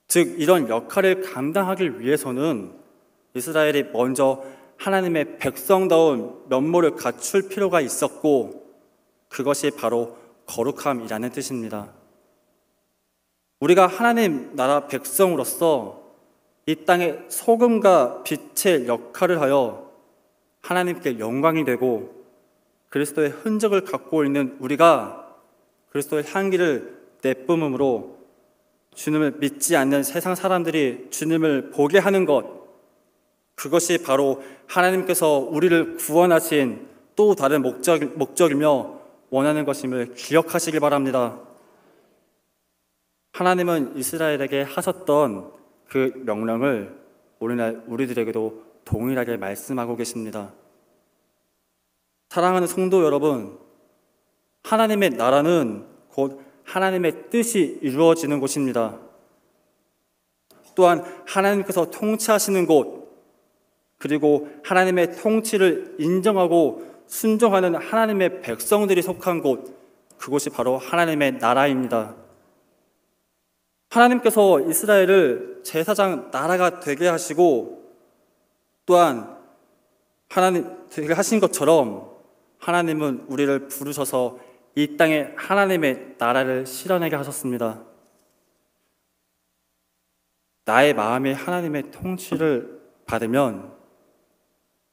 즉, 이런 역할을 감당하기 위해서는 이스라엘이 먼저 하나님의 백성다운 면모를 갖출 필요가 있었고, 그것이 바로 거룩함이라는 뜻입니다. 우리가 하나님 나라 백성으로서 이 땅에 소금과 빛의 역할을 하여 하나님께 영광이 되고, 그리스도의 흔적을 갖고 있는 우리가 그리스도의 향기를 내뿜음으로 주님을 믿지 않는 세상 사람들이 주님을 보게 하는 것, 그것이 바로 하나님께서 우리를 구원하신 또 다른 목적이며 원하는 것임을 기억하시길 바랍니다. 하나님은 이스라엘에게 하셨던 그 명령을 오늘날 우리들에게도 동일하게 말씀하고 계십니다. 사랑하는 성도 여러분, 하나님의 나라는 곧 하나님의 뜻이 이루어지는 곳입니다. 또한 하나님께서 통치하시는 곳, 그리고 하나님의 통치를 인정하고 순종하는 하나님의 백성들이 속한 곳, 그곳이 바로 하나님의 나라입니다. 하나님께서 이스라엘을 제사장 나라가 되게 하시고, 또한 하나님 되게 하신 것처럼 하나님은 우리를 부르셔서 이 땅에 하나님의 나라를 실현하게 하셨습니다. 나의 마음이 하나님의 통치를 받으면,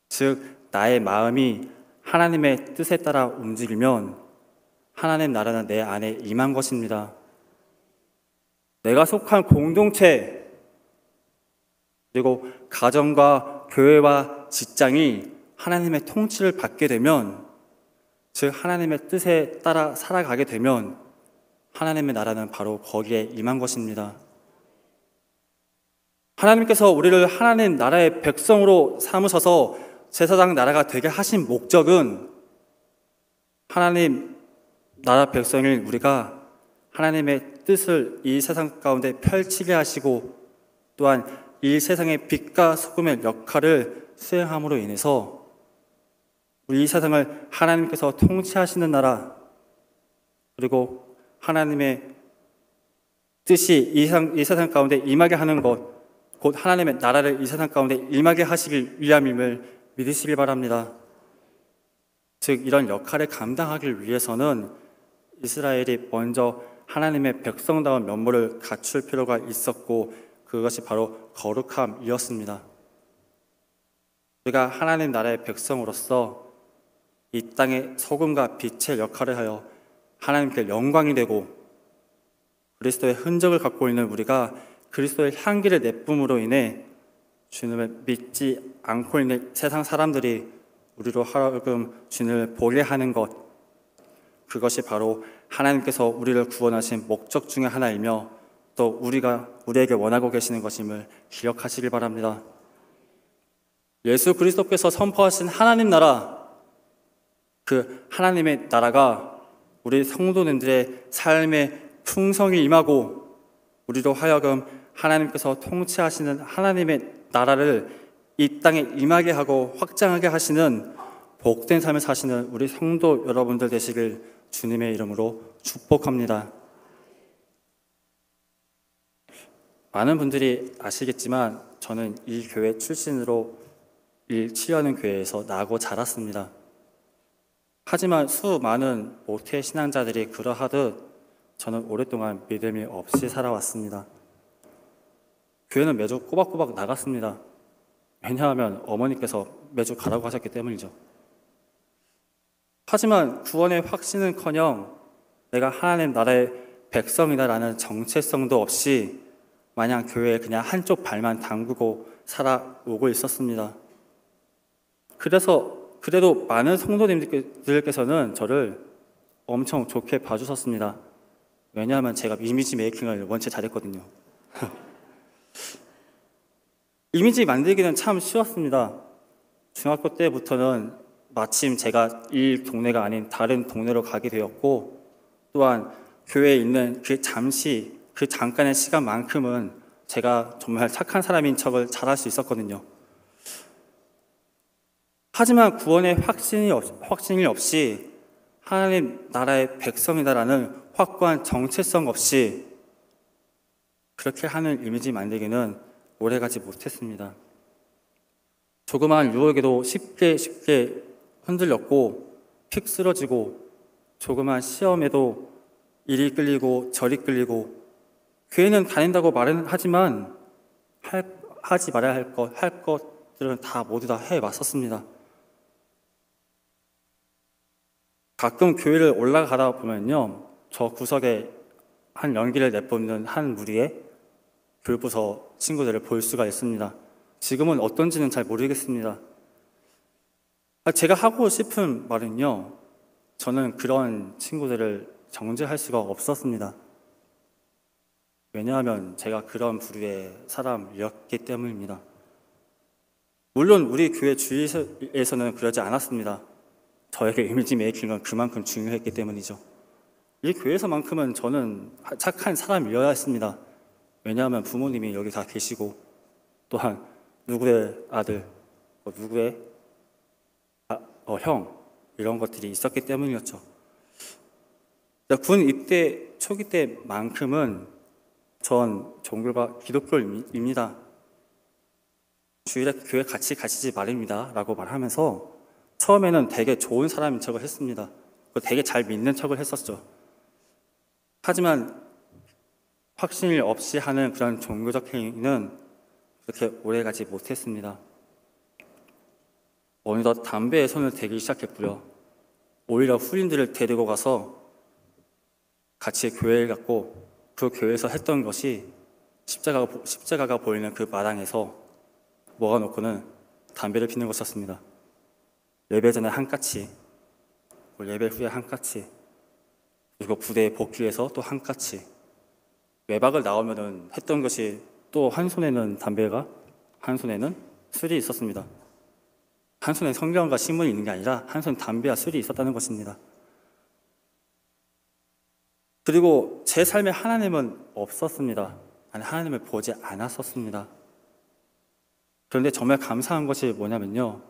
즉 나의 마음이 하나님의 뜻에 따라 움직이면 하나님 나라는 내 안에 임한 것입니다. 내가 속한 공동체, 그리고 가정과 교회와 직장이 하나님의 통치를 받게 되면, 즉 하나님의 뜻에 따라 살아가게 되면 하나님의 나라는 바로 거기에 임한 것입니다. 하나님께서 우리를 하나님 나라의 백성으로 삼으셔서 제사장 나라가 되게 하신 목적은 하나님 나라 백성인 우리가 하나님의 뜻을 이 세상 가운데 펼치게 하시고, 또한 이 세상의 빛과 소금의 역할을 수행함으로 인해서 우리 이 세상을 하나님께서 통치하시는 나라, 그리고 하나님의 뜻이 이 세상 가운데 임하게 하는 것, 곧 하나님의 나라를 이 세상 가운데 임하게 하시길 위함임을 믿으시길 바랍니다. 즉 이런 역할을 감당하기 위해서는 이스라엘이 먼저 하나님의 백성다운 면모를 갖출 필요가 있었고, 그것이 바로 거룩함이었습니다. 우리가 하나님 나라의 백성으로서 이 땅에 소금과 빛의 역할을 하여 하나님께 영광이 되고, 그리스도의 흔적을 갖고 있는 우리가 그리스도의 향기를 내뿜으로 인해 주님을 믿지 않고 있는 세상 사람들이 우리로 하여금 주님을 보게 하는 것, 그것이 바로 하나님께서 우리를 구원하신 목적 중에 하나이며, 또 우리에게 원하고 계시는 것임을 기억하시길 바랍니다. 예수 그리스도께서 선포하신 하나님 나라, 그 하나님의 나라가 우리 성도님들의 삶에 풍성히 임하고, 우리로 하여금 하나님께서 통치하시는 하나님의 나라를 이 땅에 임하게 하고 확장하게 하시는 복된 삶을 사시는 우리 성도 여러분들 되시길 주님의 이름으로 축복합니다. 많은 분들이 아시겠지만 저는 이 교회 출신으로 치려는 교회에서 나고 자랐습니다. 하지만 수많은 모태 신앙자들이 그러하듯 저는 오랫동안 믿음이 없이 살아왔습니다. 교회는 매주 꼬박꼬박 나갔습니다. 왜냐하면 어머니께서 매주 가라고 하셨기 때문이죠. 하지만 구원의 확신은커녕 내가 하나님 나라의 백성이다라는 정체성도 없이 마냥 교회에 그냥 한쪽 발만 담그고 살아오고 있었습니다. 그래도 많은 성도님들께서는 저를 엄청 좋게 봐주셨습니다. 왜냐하면 제가 이미지 메이킹을 원체 잘했거든요. 이미지 만들기는 참 쉬웠습니다. 중학교 때부터는 마침 제가 이 동네가 아닌 다른 동네로 가게 되었고, 또한 교회에 있는 그 잠깐의 시간만큼은 제가 정말 착한 사람인 척을 잘할 수 있었거든요. 하지만 구원의 확신이 없이 하나님 나라의 백성이다라는 확고한 정체성 없이 그렇게 하는 이미지 만들기는 오래가지 못했습니다. 조그마한 유혹에도 쉽게 흔들렸고 픽 쓰러지고, 조그마한 시험에도 이리 끌리고 저리 끌리고, 교회는 다닌다고 말은 하지만 하지 말아야 할 것들은 다 모두 다 해왔었습니다. 가끔 교회를 올라가다 보면요, 저 구석에 한 연기를 내뿜는 한 무리의 교육부서 친구들을 볼 수가 있습니다. 지금은 어떤지는 잘 모르겠습니다. 제가 하고 싶은 말은요, 저는 그런 친구들을 정죄할 수가 없었습니다. 왜냐하면 제가 그런 부류의 사람이었기 때문입니다. 물론 우리 교회 주위에서는 그러지 않았습니다. 저에게 이미지 메이킹은 그만큼 중요했기 때문이죠. 이 교회에서만큼은 저는 착한 사람이어야 했습니다. 왜냐하면 부모님이 여기 다 계시고, 또한 누구의 아들, 누구의 형, 이런 것들이 있었기 때문이었죠. 군 입대 초기 때만큼은 전 종교가 기독교입니다. 주일에 교회 같이 가시지 말입니다 라고 말하면서 처음에는 되게 좋은 사람인 척을 했습니다. 되게 잘 믿는 척을 했었죠. 하지만 확신이 없이 하는 그런 종교적 행위는 그렇게 오래가지 못했습니다. 어느덧 담배에 손을 대기 시작했고요. 오히려 후임들을 데리고 가서 같이 교회를 갔고, 그 교회에서 했던 것이 십자가가 보이는 그 마당에서 모아놓고는 담배를 피는 것이었습니다. 예배 전에 한 까치, 예배 후에 한 까치, 그리고 부대에 복귀해서 또 한 까치. 외박을 나오면은 했던 것이 또 한 손에는 담배가, 한 손에는 술이 있었습니다. 한 손에 성경과 신문이 있는 게 아니라 한 손에 담배와 술이 있었다는 것입니다. 그리고 제 삶에 하나님은 없었습니다. 아니, 하나님을 보지 않았었습니다. 그런데 정말 감사한 것이 뭐냐면요,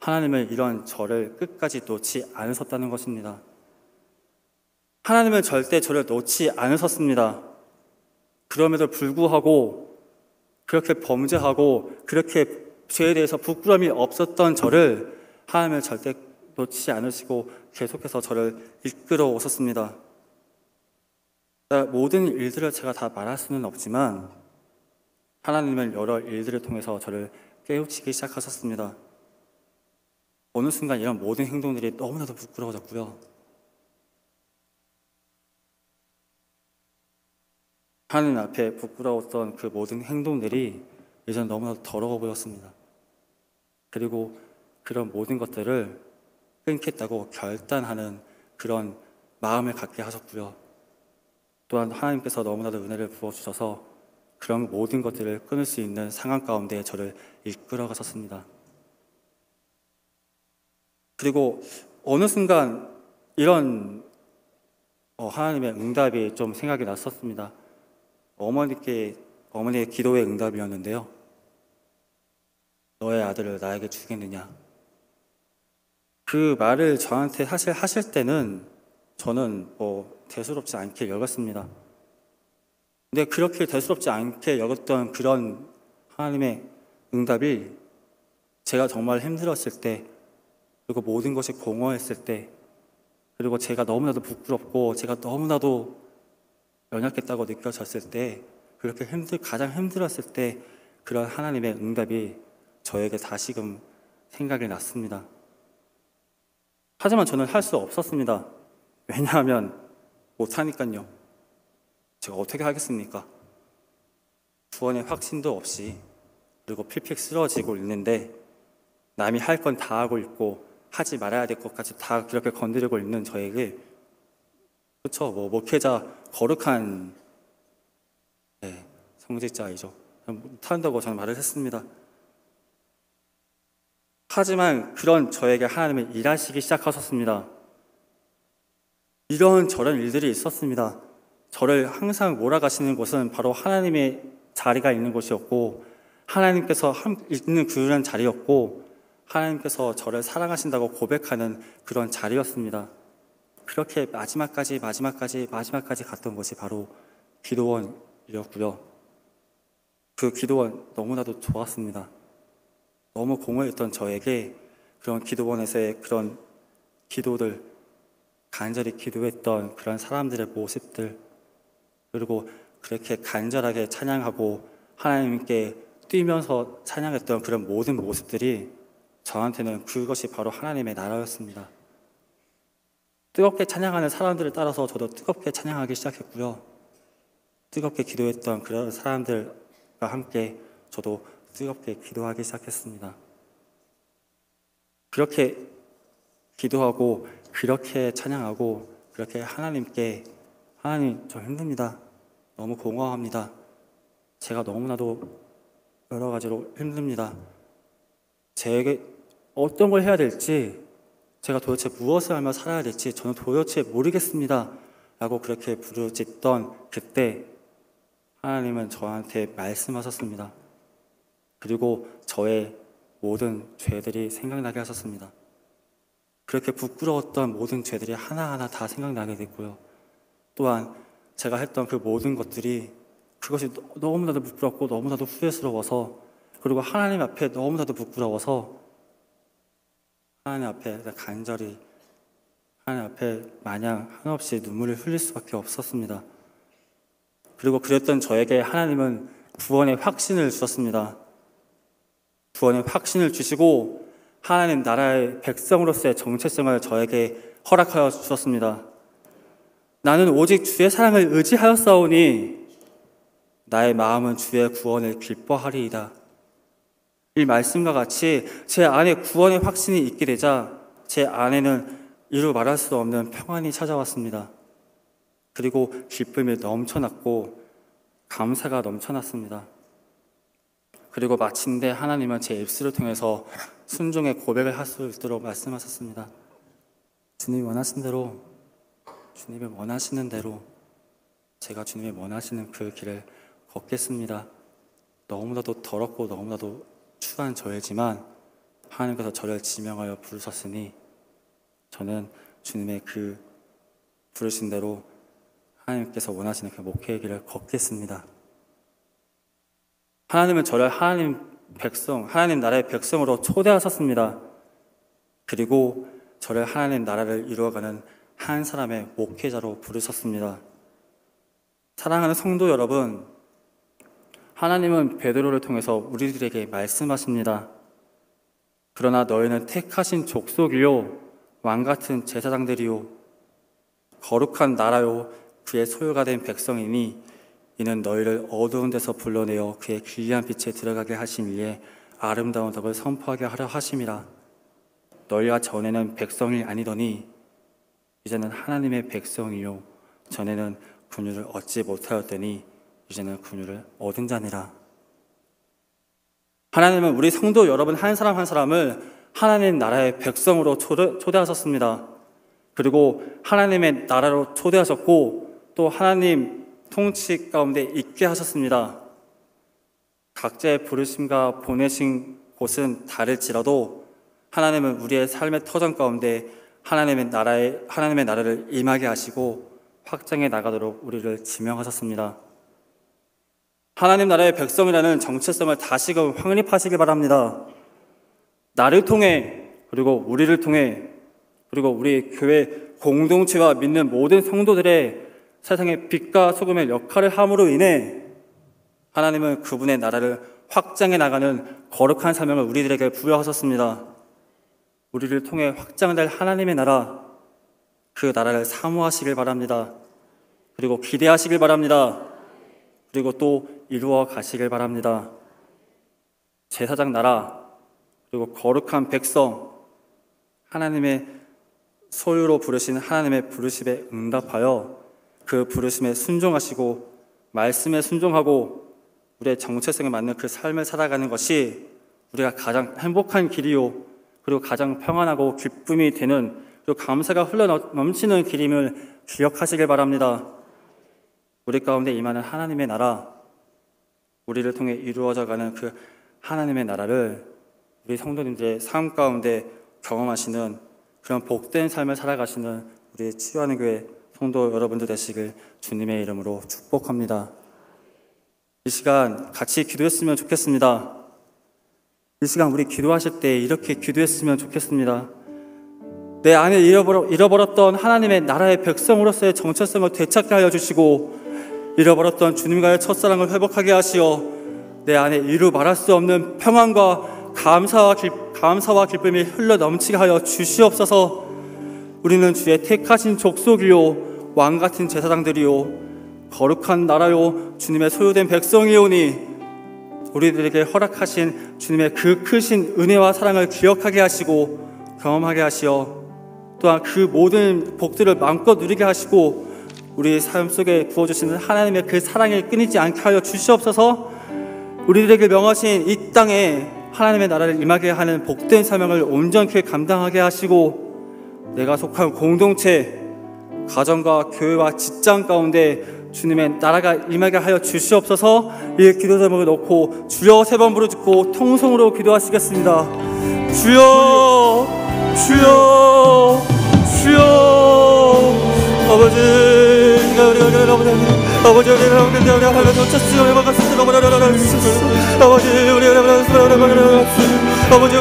하나님은 이런 저를 끝까지 놓지 않으셨다는 것입니다. 하나님은 절대 저를 놓지 않으셨습니다. 그럼에도 불구하고 그렇게 범죄하고 그렇게 죄에 대해서 부끄러움이 없었던 저를 하나님은 절대 놓지 않으시고 계속해서 저를 이끌어 오셨습니다. 모든 일들을 제가 다 말할 수는 없지만 하나님은 여러 일들을 통해서 저를 깨우치기 시작하셨습니다. 어느 순간 이런 모든 행동들이 너무나도 부끄러워졌고요. 하나님 앞에 부끄러웠던 그 모든 행동들이 이제는 너무나도 더러워 보였습니다. 그리고 그런 모든 것들을 끊겠다고 결단하는 그런 마음을 갖게 하셨고요. 또한 하나님께서 너무나도 은혜를 부어주셔서 그런 모든 것들을 끊을 수 있는 상황 가운데 저를 이끌어 가셨습니다. 그리고 어느 순간 이런 하나님의 응답이 좀 생각이 났었습니다. 어머니의 기도의 응답이었는데요. 너의 아들을 나에게 주겠느냐? 그 말을 저한테 사실 하실 때는 저는 대수롭지 않게 여겼습니다. 근데 그렇게 대수롭지 않게 여겼던 그런 하나님의 응답이 제가 정말 힘들었을 때, 그리고 모든 것이 공허했을 때, 그리고 제가 너무나도 부끄럽고 제가 너무나도 연약했다고 느껴졌을 때, 그렇게 가장 힘들었을 때 그런 하나님의 응답이 저에게 다시금 생각이 났습니다. 하지만 저는 할 수 없었습니다. 왜냐하면 못하니까요. 제가 어떻게 하겠습니까? 구원의 확신도 없이, 그리고 필픽 쓰러지고 있는데 남이 할 건 다 하고 있고 하지 말아야 될 것까지 다 그렇게 건드리고 있는 저에게, 그렇죠, 목회자 거룩한 성직자이죠. 못한다고 저는 말을 했습니다. 하지만 그런 저에게 하나님은 일하시기 시작하셨습니다. 이런 저런 일들이 있었습니다. 저를 항상 몰아가시는 곳은 바로 하나님의 자리가 있는 곳이었고, 하나님께서 있는 그런 자리였고, 하나님께서 저를 사랑하신다고 고백하는 그런 자리였습니다. 그렇게 마지막까지 갔던 곳이 바로 기도원이었고요. 그 기도원 너무나도 좋았습니다. 너무 공허했던 저에게 그런 기도원에서의 그런 기도들, 간절히 기도했던 그런 사람들의 모습들, 그리고 그렇게 간절하게 찬양하고 하나님께 뛰면서 찬양했던 그런 모든 모습들이 저한테는 그것이 바로 하나님의 나라였습니다. 뜨겁게 찬양하는 사람들을 따라서 저도 뜨겁게 찬양하기 시작했고요. 뜨겁게 기도했던 그런 사람들과 함께 저도 뜨겁게 기도하기 시작했습니다. 그렇게 기도하고 그렇게 찬양하고 그렇게 하나님께 하나님 저 힘듭니다. 너무 공허합니다. 제가 너무나도 여러 가지로 힘듭니다. 제게 어떤 걸 해야 될지, 제가 도대체 무엇을 하며 살아야 될지 저는 도대체 모르겠습니다. 라고 그렇게 부르짖던 그때 하나님은 저한테 말씀하셨습니다. 그리고 저의 모든 죄들이 생각나게 하셨습니다. 그렇게 부끄러웠던 모든 죄들이 하나하나 다 생각나게 됐고요. 또한 제가 했던 그 모든 것들이 그것이 너무나도 부끄럽고 너무나도 후회스러워서, 그리고 하나님 앞에 너무나도 부끄러워서 하나님 앞에 간절히 하나님 앞에 마냥 한없이 눈물을 흘릴 수밖에 없었습니다. 그리고 그랬던 저에게 하나님은 구원의 확신을 주셨습니다. 구원의 확신을 주시고 하나님 나라의 백성으로서의 정체성을 저에게 허락하여 주셨습니다. 나는 오직 주의 사랑을 의지하였사오니 나의 마음은 주의 구원을 기뻐하리이다. 이 말씀과 같이 제 안에 구원의 확신이 있게 되자 제 안에는 이루 말할 수 없는 평안이 찾아왔습니다. 그리고 기쁨이 넘쳐났고 감사가 넘쳐났습니다. 그리고 마침내 하나님은 제 입술을 통해서 순종의 고백을 할 수 있도록 말씀하셨습니다. 주님이 원하신 대로, 주님이 원하시는 대로 제가 주님이 원하시는 그 길을 걷겠습니다. 너무나도 더럽고 너무나도 추한 저이지만 하나님께서 저를 지명하여 부르셨으니 저는 주님의 그 부르신 대로 하나님께서 원하시는 그 목회의 길을 걷겠습니다. 하나님은 저를 하나님 나라의 백성으로 초대하셨습니다. 그리고 저를 하나님 나라를 이루어가는 한 사람의 목회자로 부르셨습니다. 사랑하는 성도 여러분, 하나님은 베드로를 통해서 우리들에게 말씀하십니다. 그러나 너희는 택하신 족속이요 왕같은 제사장들이요 거룩한 나라요 그의 소유가 된 백성이니 이는 너희를 어두운 데서 불러내어 그의 기이한 빛에 들어가게 하신 이에 아름다운 덕을 선포하게 하려 하심이라. 너희가 전에는 백성이 아니더니 이제는 하나님의 백성이요 전에는 긍휼을 얻지 못하였더니 이제는 긍휼을 얻은 자니라. 하나님은 우리 성도 여러분 한 사람 한 사람을 하나님 나라의 백성으로 초대하셨습니다. 그리고 하나님의 나라로 초대하셨고 또 하나님 통치 가운데 있게 하셨습니다. 각자의 부르심과 보내신 곳은 다를지라도 하나님은 우리의 삶의 터전 가운데 하나님의 나라를 임하게 하시고 확장해 나가도록 우리를 지명하셨습니다. 하나님 나라의 백성이라는 정체성을 다시금 확립하시기 바랍니다. 나를 통해 그리고 우리를 통해 그리고 우리 교회 공동체와 믿는 모든 성도들의 세상의 빛과 소금의 역할을 함으로 인해 하나님은 그분의 나라를 확장해 나가는 거룩한 사명을 우리들에게 부여하셨습니다. 우리를 통해 확장될 하나님의 나라, 그 나라를 사모하시길 바랍니다. 그리고 기대하시길 바랍니다. 그리고 또 이루어 가시길 바랍니다. 제사장 나라, 그리고 거룩한 백성, 하나님의 소유로 부르신 하나님의 부르심에 응답하여 그 부르심에 순종하시고 말씀에 순종하고 우리의 정체성에 맞는 그 삶을 살아가는 것이 우리가 가장 행복한 길이요 그리고 가장 평안하고 기쁨이 되는 그리고 감사가 흘러넘치는 길임을 기억하시길 바랍니다. 우리 가운데 임하는 하나님의 나라, 우리를 통해 이루어져가는 그 하나님의 나라를 우리 성도님들의 삶 가운데 경험하시는 그런 복된 삶을 살아가시는 우리 치유하는 교회 성도 여러분들 되시길 주님의 이름으로 축복합니다. 이 시간 같이 기도했으면 좋겠습니다. 이 시간 우리 기도하실 때 이렇게 기도했으면 좋겠습니다. 내 안에 잃어버렸던 하나님의 나라의 백성으로서의 정체성을 되찾게 하여 주시고, 잃어버렸던 주님과의 첫사랑을 회복하게 하시어 내 안에 이루 말할 수 없는 평안과 감사와 기쁨이 흘러 넘치게 하여 주시옵소서. 우리는 주의 택하신 족속이요 왕같은 제사장들이요 거룩한 나라요 주님의 소유된 백성이오니, 우리들에게 허락하신 주님의 그 크신 은혜와 사랑을 기억하게 하시고 경험하게 하시어, 또한 그 모든 복들을 마음껏 누리게 하시고, 우리 삶 속에 부어주시는 하나님의 그 사랑이 끊이지 않게 하여 주시옵소서. 우리들에게 명하신 이 땅에 하나님의 나라를 임하게 하는 복된 사명을 온전히 감당하게 하시고, 내가 속한 공동체, 가정과 교회와 직장 가운데 주님의 나라가 임하게 하여 주시옵소서. 이 기도 제목을 놓고 주여 3번 부르짖고 통성으로 기도하시겠습니다. 주여, 주여, 주여. 아버지, 아버지, 우리가 하나님 쫓았으며 막았으며 아버지, 우리가 아버지, 우리가 아버지,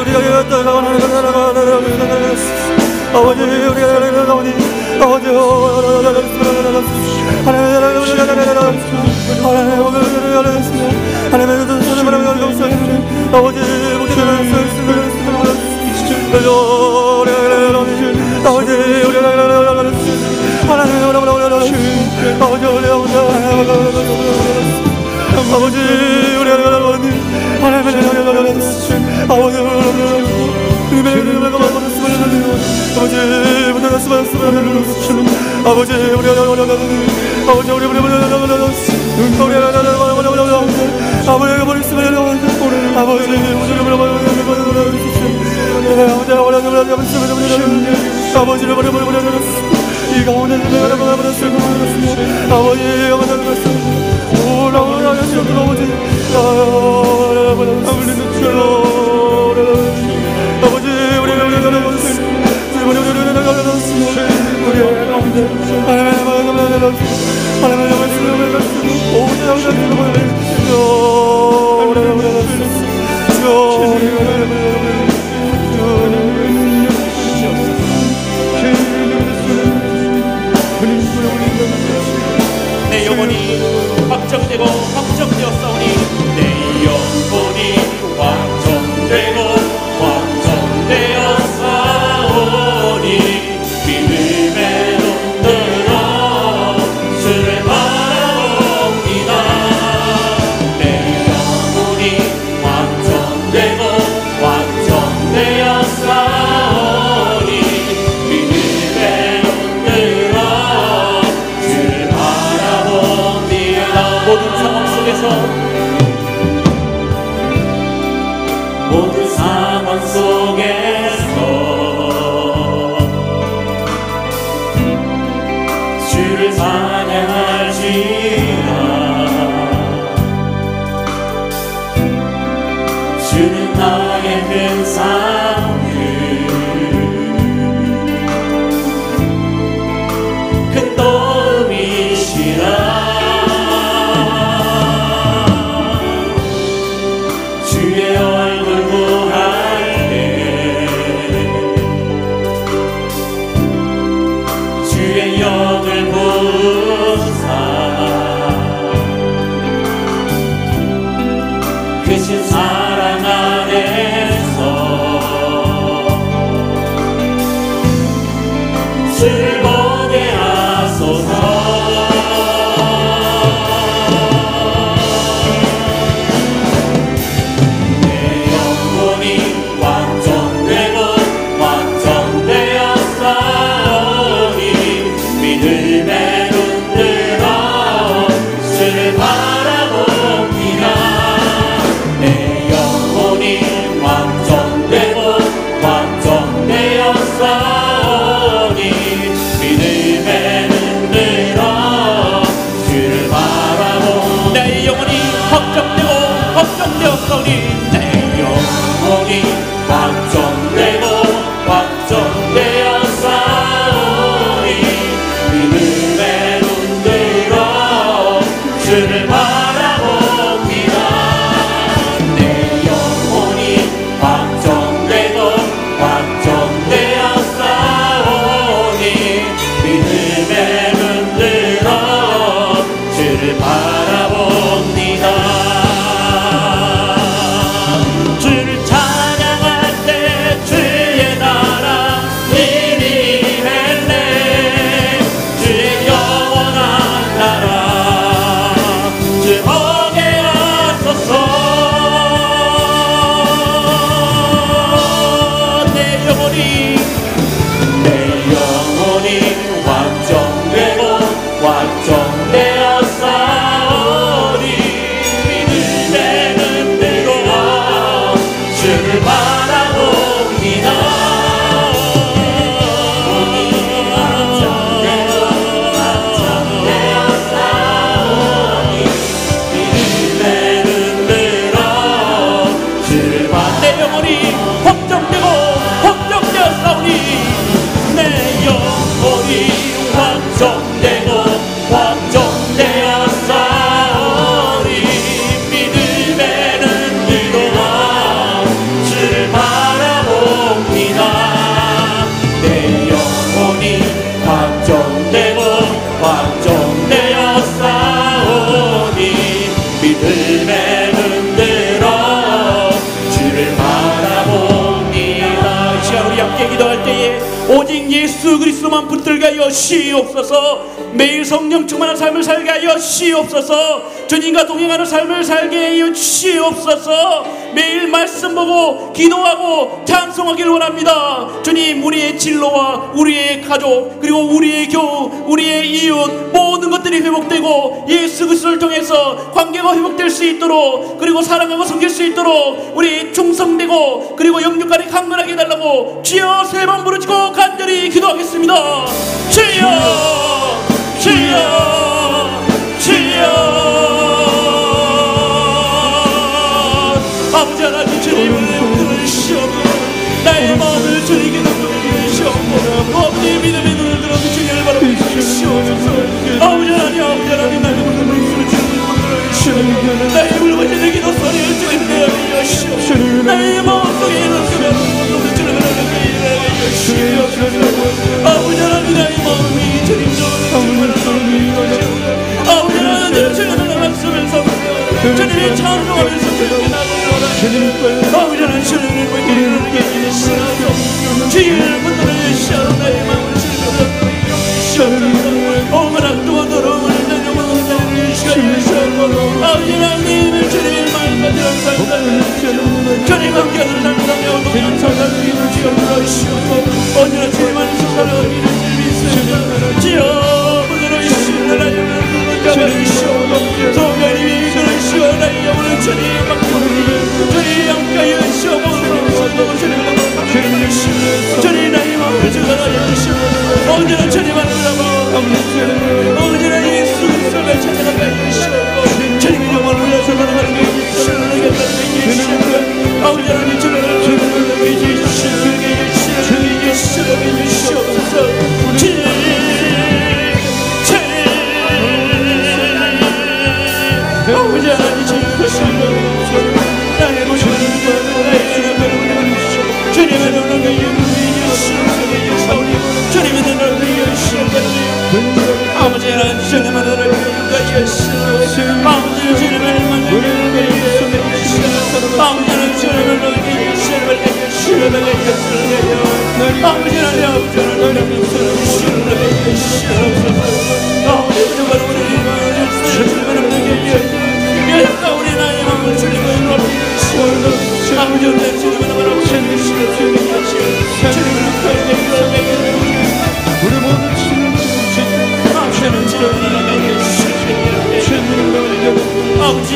내 영혼이 확정되고 확정되었사오니, 내 영혼이 확정되고 확정되었사오니, 믿음의 눈으로 주를 바라봅니다. 내 영혼이 확정되고 확정되었사오니, 믿음의 눈으로 주를 바라봅니다. 모든 상황 속에서 주를 찬양할지라. 주는 나의 큰 상급, 큰 도움이시라. 주의 얼굴 구할 때 주의 영을 부사 크신 사랑 안에서 주를 보게 하소서. 오직 예수 그리스도만 붙들게 하여 시옵소서. 매일 성령 충만한 삶을 살게 하여 시옵소서. 주님과 동행하는 삶을 살게 하여 시옵소서. 매일 말씀 보고 기도하고 찬송하기를 원합니다. 주님, 우리의 진로와 우리의 가족 그리고 우리의 교우 우리의 이웃 모든 것들이 회복되고 예수 그리스도를 통해서 관계가 회복될 수 있도록, 그리고 사랑하고 섬길 수 있도록 우리 충성되고 그리고 영육간에 강건하게 해달라고 주여 세 번 부르짖고 간절히 기도하겠습니다. 주여 주여 주여. 아버지 하나님, 주님을 들으시옵고 나의 마음을 주님께 들으시옵고 아버지의 믿음의 눈을 들어 주님을 바라보시옵소서. 아버지 하나님, 나의 모든 목소리를 주님 나의 울부짖는 기도 소리를 주님 내어주시옵소서. 나의 마음속에 있는 수많은 주님을 내어주시옵소서. 아버지 하나님, 나의 마음이 주님을 아버지 하나님, 주님의 말씀을 삼으며 주님의 찬송하면서 주님께 나아가오라. 아버지 하나님, 주님을 보이게 해주시옵소서. 주님을 붙들어 주시옵소서. 나의 마음을 주님께 오그락 두어 더러움을 내려놓는 주시옵소서. 아버지 하나님을 주님의 말까지 항상 주님 함께 하는 삶을 동행하는 삶을 주시옵소서. 언제나 주님 안에서 살아가기를 주님 주여 붙들어 주시옵소서. 나의 마음을 잡아주시옵소서. 소멸이 그러시오. 나의 영혼을 주님 주님 함께 하시옵소서. 주님 나의 마음을 주관하여 주시옵소서. 언제나 주님 안에 살아가 언제나 예수 그리스도를 찾아가게 해주시옵소서. 주님의 영혼을 위해서 살아가는 게 해주시옵소서. 아버지 하나님, 주님을 아버지 하나님, 나의 모습을 주님의 눈을 주님의 눈을 아버지 하나님, 주님의 눈을 아버지 주님의 눈을 아버지 하나님, 주님의 눈을 아버지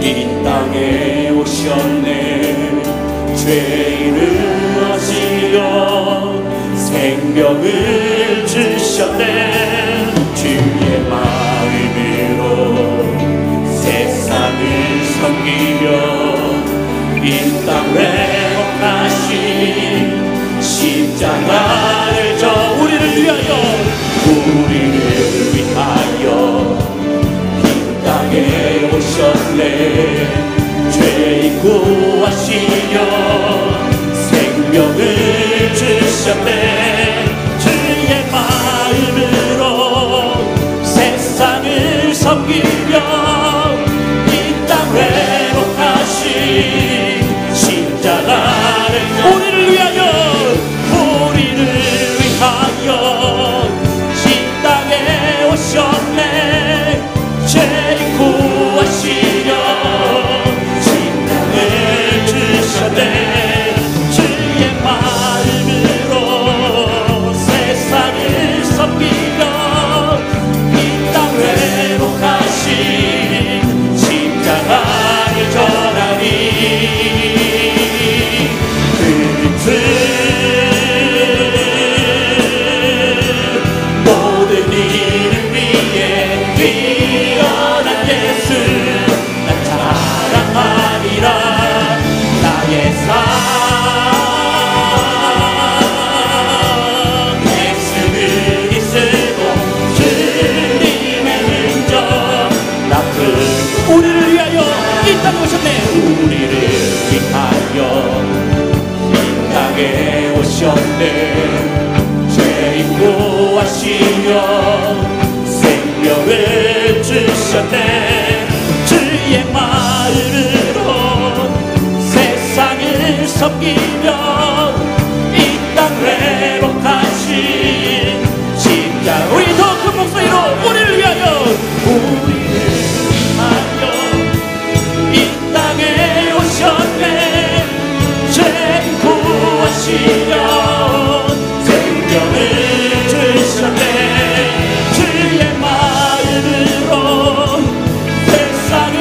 이 땅에 오셨네. 죄인을 하시려 생명을 주셨네. 주의 마음으로 세상을 섬기며 이 땅 회복하신 십자가를 져 우리를 위하여 땅에 오셨네. 죄인 구하시려 생명을 주셨네. 주의 마음으로 세상을 섬기며 이 땅 회복하신 십자가를 우리를 위하여 이 땅에 오셨네. 죄인 구하시려 십자가를 주셨네. 주의 마음으로 세상을 섬기며 이 땅 회복하신 오셨네. 우리를 위하여 이 땅에 오셨네. 죄인 구하시려 생명을 주셨네. 주의 마음으로 세상을 섬기며 이 땅 회복하신 십자가. 우리 더 큰 목소리로 우리를 위하여 이 땅에 오셨네. 죄인 구하시려 생명을 주셨네. 주의 마음으로 세상을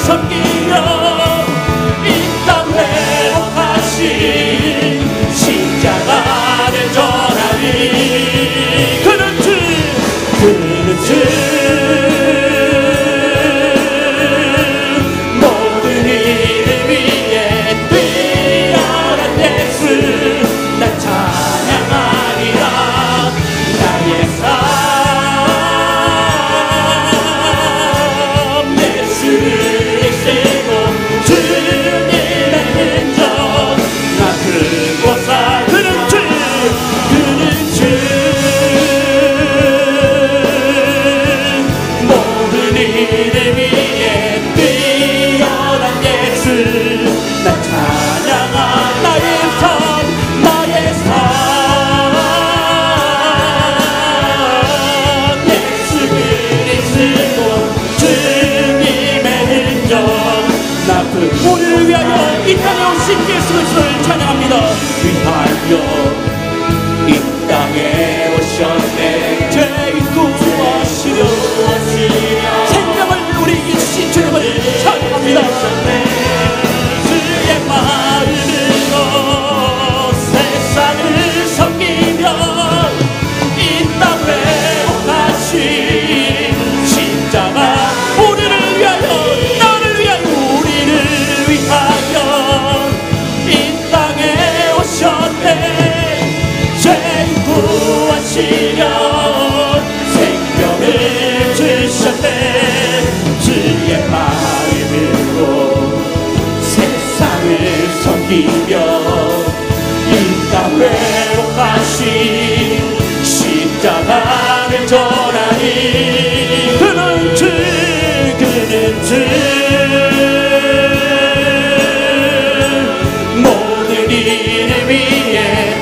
섬기며 이 땅 회복하신 십자가를 전하니 그는 주 모든 이를 위해 뛰어난 예수 나 찬양하리라. 나의 삶 예수를 쓰고 주님의 흔적 나 그곳에 그는 주 모든 이를 위해 뛰어난 예수 나 찬양한 나의 삶 예수 그리스도 주님의 흔적 나 우리를 위하여 이 땅에 오신 예수 그리스도를 찬양합니다. 위하여 이 땅에 오셨네. 죄인 구하시려 생명을 우리에게 주신 주님을 찬양합니다. 주의 마음으로 세상을 섬기며 이 땅 회복하신 십자가. 우리를 위하여 나를 위하여 우리를 위하여 이 땅에 오셨네. 죄인 구하시려 생명을 주셨네. 주의 마음으로 세상을 섬기며 이 땅 회복하신 십자가를 전하니 그는 주 모든 이를 위해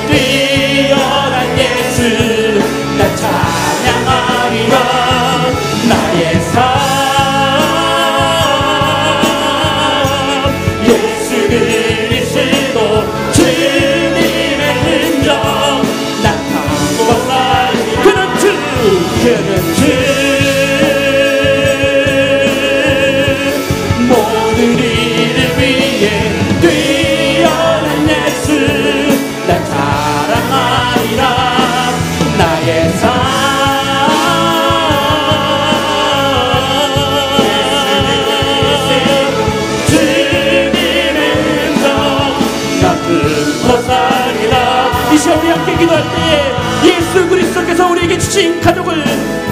뛰어난 예수 나 찬양하리라. 나의 삶 예수 그리스도 주님의 흔적 나타나고 살리. 그는 주 모든 이를 위해 뛰어난 예수 나 자랑하리라. 나의 삶 주님의 흔적 나 끊고 살리라. 이 시간 우리 함께 기도할 때에 예수 그리스도께서 우리에게 주신 가족을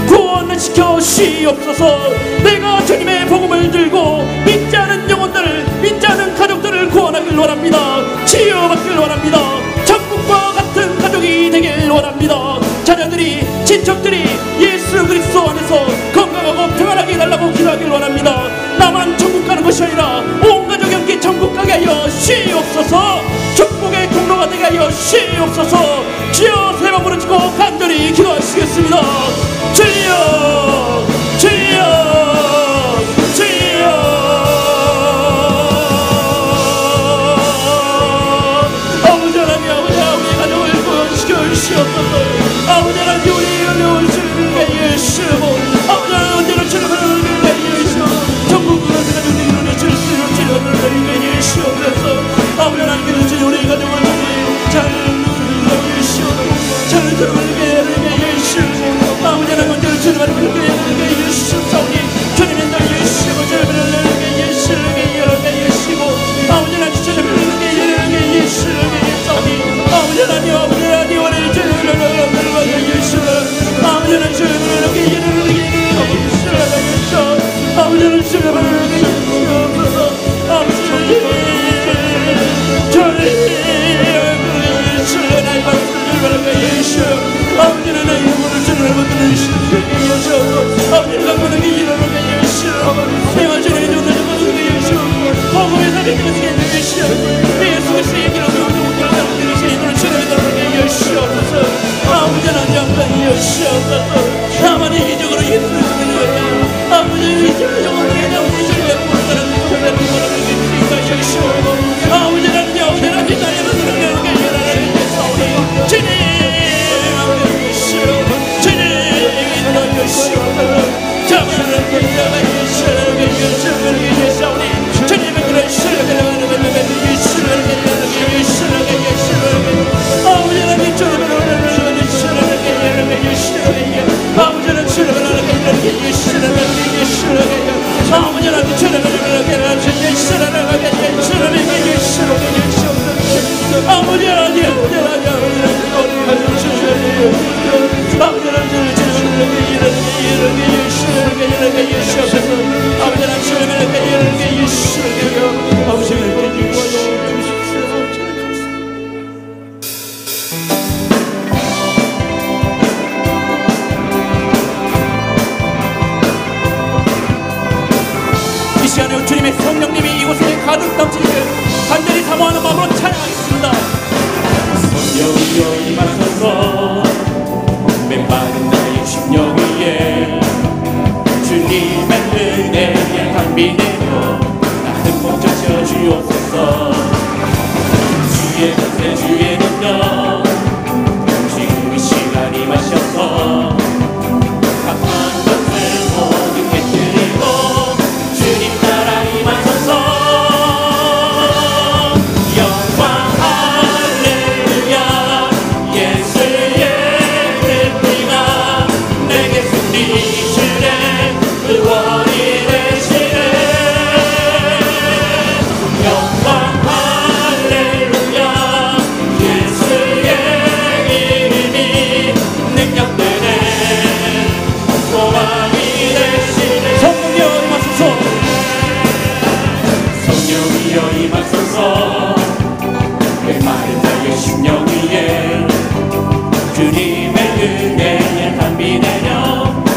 구원을 시켜 주시옵소서. 내가 주님의 복음을 들고 믿지 않은 영혼들을, 믿지 않은 가족들을 구원하길 원합니다. 치유받길 원합니다. 천국과 같은 가족이 되길 원합니다. 자녀들이, 친척들이 예수 그리스도 안에서 건강하고 평안하게 해달라고 기도하길 원합니다. 나만 천국 가는 것이 아니라 온 가족이 함께 천국 가게 하여 주시옵소서. 축복의 통로가 되게 하여 주시옵소서. 주여 세 번 부르짖고 간절히 기도하시겠습니다. 주여 주여 주여. 아버지 하나님, 아버지 우리 가족을 구원시켜 주시옵소서. 아버지 하나님, 우리 어려운 주님을 위해 주시고, 아버지 하나님 언제나 주님을 위해 주시고, 전국 그릇을 가지고 이루는 주님을 위해 주시옵소서. 아버지 하나님께서 주님 우리 가족을 잘 주시옵소서. 잘 위해 주시옵소서. 아버지 하나님 언제나 주님을 위해 주시옵소서. 주님의 날 주시고 주님을 위해 주시고, 아버지 하나님 주님을 위해 주시옵소서. 아버지 하나님, 아버지 하나님 우리 주님을 위해 주시고, 아버지 하나님 주님을 위해 주시옵소서. 아버지 하나님 주님을 위해 주시옵소서. 이 시간에 주님의 성령님이 이곳에 가득 넘치기를 간절히 사모하는 마음으로 찬양하겠습니다. 성령이여 임하소서 메마른 나의 심령 위에 주님의 은혜에 담비 내려 나는 멈춰 주옵소서. 주의 권세 주의 능력 지금 이 시간 임하셔서 각한 것을 모두 깨뜨리고 주님 나라 임하소서. 영광 할렐루야 예수의 그 피가 내게 승리 주네 의원이 되시네. 영광 할렐루야 예수의 이름이 능력되네 소망이 되시네. 성령이여 임하소서. 성령이여 임하소서 메마른 나의 심령 위에 주님의 은혜에 담비 내려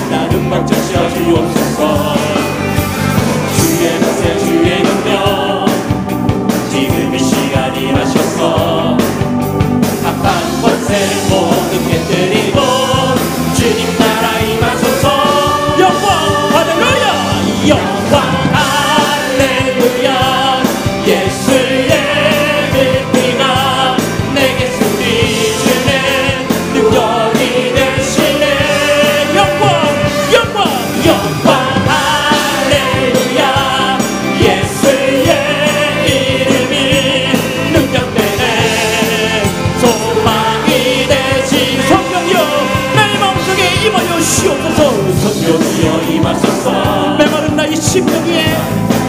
나는 멈춰 주옵소서. 주의 권세 주의 능력 지금 이 시간 임하셔서 악한 권세 모두 깨뜨리고 주님 나라 임하소서. 영광 할렐루야. 영광 할렐루야 예수의 그 피가 내게 승리 주네 능력이 되시네. 영광 영광 할렐루야 예수의 이름이 능력되네 소망이 되시네. 성령이여 내 마음속에 임하여 시옵소서. 성령이여 임하소서 메마른 나의 심령 위에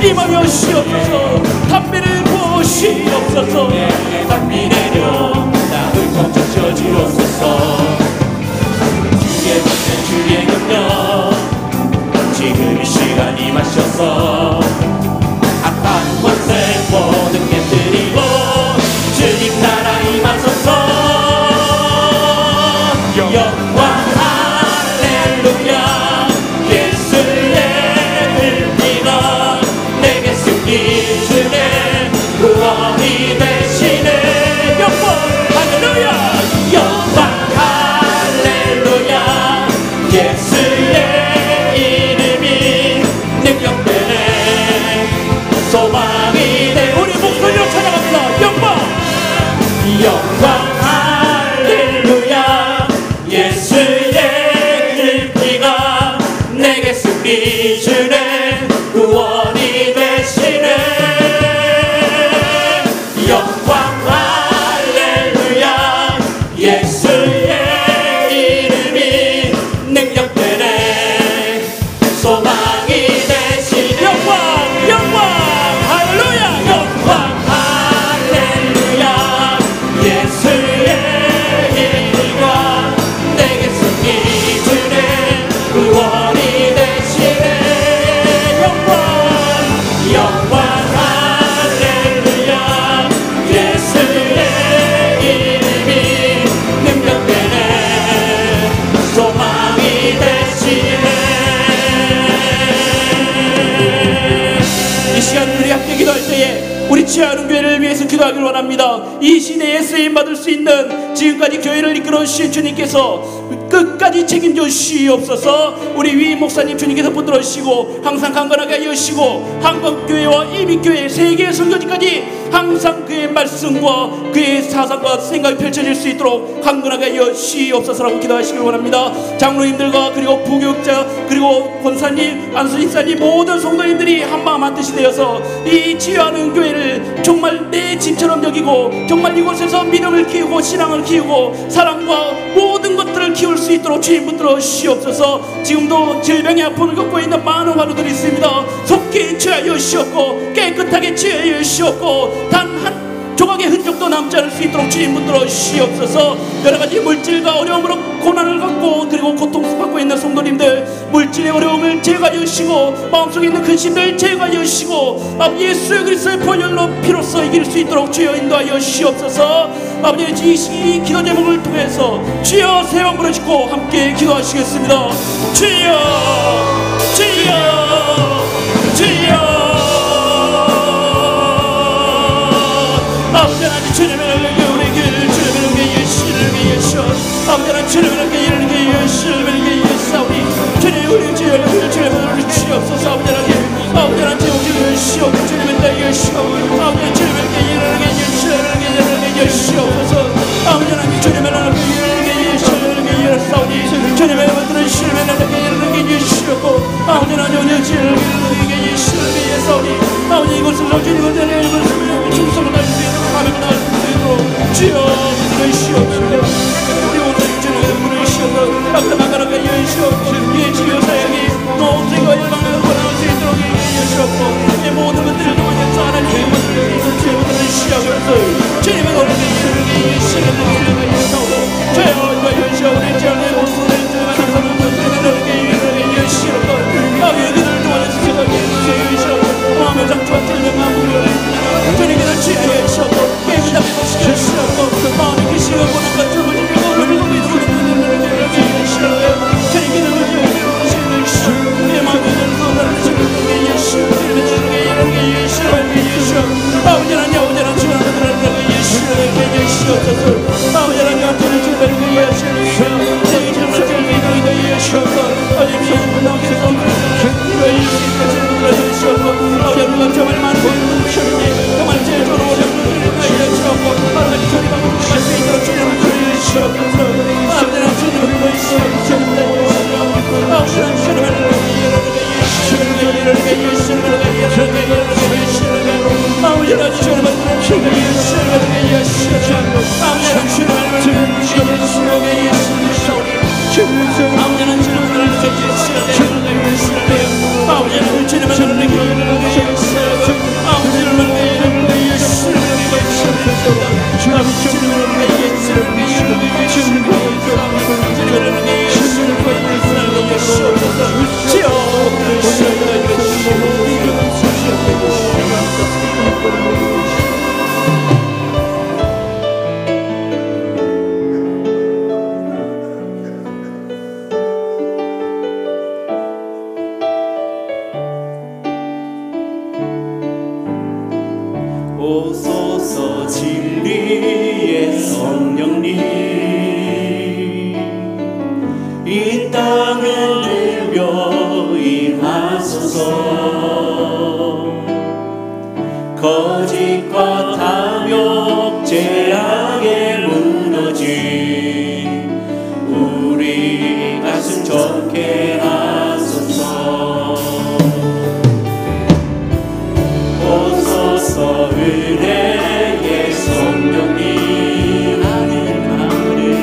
임하여 시옵소서. 담비를 부으시옵소서. 내게 담비 내려 나를 멈춰 주옵소서. 주의 권세 주의 능력 지금 이 시간 임하셔서 악한 권세 모두 깨뜨리고 주님 나라 임하소서. 영광 할렐루야 예수의 은혜가 내게 승리 주네 구원이 되시네. 영광 할렐루야. 영광 할렐루야 예수의 이름이 능력되네 소망이 되 우리 목소리로 찬양합니다. 영광 할렐루야 예수의 그 피가 내게 승리 주네 구원이 되시네. 영광 할렐루야 예수의 이름이 능력되네 소망이 되시네. 영광 할렐루야. 영광 할렐루야 예수의 이름과 내게 승리 주네 구원이 되시네. 영광 할렐루야 예수의 이름이 능력되네 소망이 되시네. 이 시간 우리 함께 기도할 때에 우리 지하는 교회를 위해서 기도하길 원합니다. 이 시대에 쓰임받을 수 있는 지금까지 교회를 이끌어 주신 주님께서 끝까지 책임져 주시옵소서. 우리 위 목사님 주님께서 붙들어 주시고 항상 강건하게 하여 주시고 한국교회와 이민교회 세계 선교지까지 항상 그의 말씀과 그의 사상과 생각이 펼쳐질 수 있도록 강건하게 하여 주시옵소서라고 기도하시길 원합니다. 장로님들과 그리고 부교육자 그리고 권사님 안수집사님 모든 성도님들이 한마음 한뜻이 되어서 이 지혜하는 교회를 정말 내 집처럼 여기고 정말 이곳에서 믿음을 키우고 신앙을 키우고 사랑과 모든 것들을 키울 수 있도록 주님 붙들어 주시옵소서. 지금도 질병의 아픔을 겪고 있는 많은 환우들이 있습니다. 속히 치유하여 주시옵고 깨끗하게 치유하여 주시옵고 단 한 조각의 흔적도 남지 않을 수 있도록 주님 붙들어 주시옵소서. 여러가지 물질과 어려움으로 고난을 갖고 그리고 고통받고 있는 성도님들 물질의 어려움을 제거하여 주시고 마음속에 있는 근심들 제거하여 주시고 아버지 예수 그리스도의 보혈로 피로써 이길 수 있도록 주여 인도하여 주시옵소서. 아버지 이 기도 제목을 통해서 주여 세 번 부르시고 함께 기도하시겠습니다. 주여 주여 주여 주님을 함께 이르게 예수님을 함께 예사오니 주님 우리 주님을 우리 주옵소서 아버지 하나님 아버지 하나님 주옵소서 주님을 내 예수옵소서 아버지 주님을 함께 이르게 예수옵소서 아버지 하나님 주님을 함께 이르게 예사오니 주님의 아버지는 주님을 함께 이르게 예수옵고 아버지 하나님 오늘 주님을 이르게 예사오니 아버지 이곳을 주님을 전해 이곳을 충성을 다할 수 있도록 하나님을 다할 수 있도록 주여 예수옵소서 우리 오늘 주님을 부르시옵소서 따뜻한 가라가 예수옵소서 이 주여 사역이 모두가 열방을 원할 수 있도록 예수옵소서 이 모든 것들을 통해 하나님의 모습을 주님을 시작하소서 주님의 오늘의 이르게 예수님을 예사오고 주여 예수옵소서 우리 주님의 모습을 주님을 이르게 예수옵소서 아버지를 통해 주시고 예수옵소서 마음의 장초와 주님의 마음을 주님께서 주의 예수옵소서 깨끗하게 시키시옵소서 마음의 기시가 보는 것 주님을 오소서 진리의 성령님 이 땅을 누벼 임하소서 거짓과 탐욕 죄악에 무너진 우리 가슴 좋게 하소서 오소서 은혜의 성령님 하늘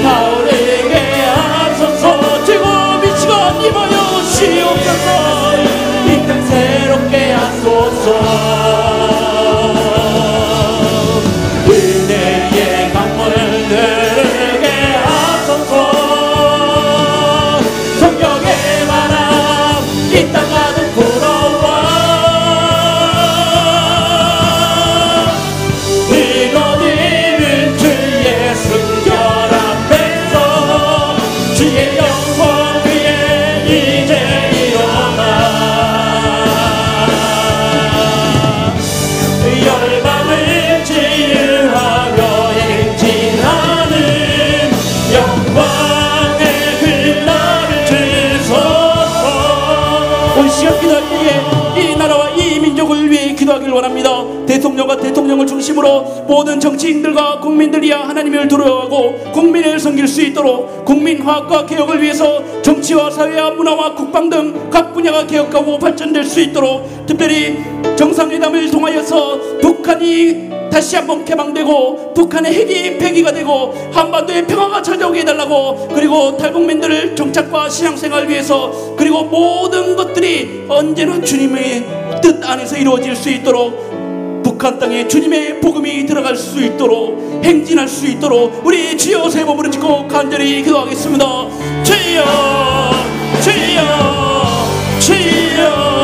타오르게 하소서. 제곱이 시간 임하여 주시옵소서. 이 땅 새롭게 하소서. 은혜의 강물을 흐르게 하소서. 성경의 바람 이 땅 가득 불어와. 이곳이는 주의 순결 앞에서 주의 영광 위에 이제 일어나. 열방을 치유하며 행진하는 영광의 글라를 주소서. 온 시간 기도할 때에 이 나라와 이 민족을 위해 기도하길 원합니다. 대통령과 대통령을 중심으로 모든 정치인들과 국민들이야 하나님을 두려워하고 국민을 섬길 수 있도록 국민 화합과 개혁을 위해서 정치와 사회와 문화와 국방 등 각 분야가 개혁하고 발전될 수 있도록 특별히 정상회담을 통하여서 북한이 다시 한번 개방되고 북한의 핵이 폐기가 되고 한반도의 평화가 찾아오게 해달라고, 그리고 탈북민들을 정착과 신앙생활을 위해서, 그리고 모든 것들이 언제나 주님의 뜻 안에서 이루어질 수 있도록, 북한 땅에 주님의 복음이 들어갈 수 있도록, 행진할 수 있도록 우리 주여 세 몸으로 짓고 간절히 기도하겠습니다. 주여 주여 주여.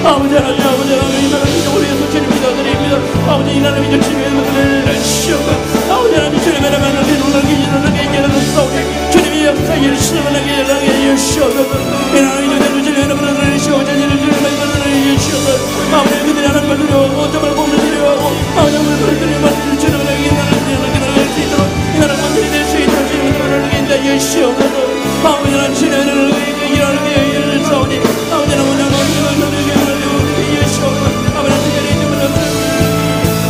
아버지 하나님, 아버지 하나님, 이 나라 민족을 위해서 주님 기도드립니다. 아버지 이 나라 민족 주님의 은혜를 주시옵소서. 아버지 하나님, 주님의 나라를 일어나게 싸우게 주님의 역사에 실현하게 주시옵소서. 이 나라 민족을 주님의 나라를 주시옵소서. 아버지 그들이 하나님을 두려워하고 정말 복음을 두려워하고 아버지 하나님을 두려워하고 주님을 이 나라를 수 있도록, 이 나라가 완전히 될 수 있도록 주님의 나라를 인도해 주시옵소서. 아버지 하나님, 주님의 나라를 일어나게 싸우니 아버지 하나님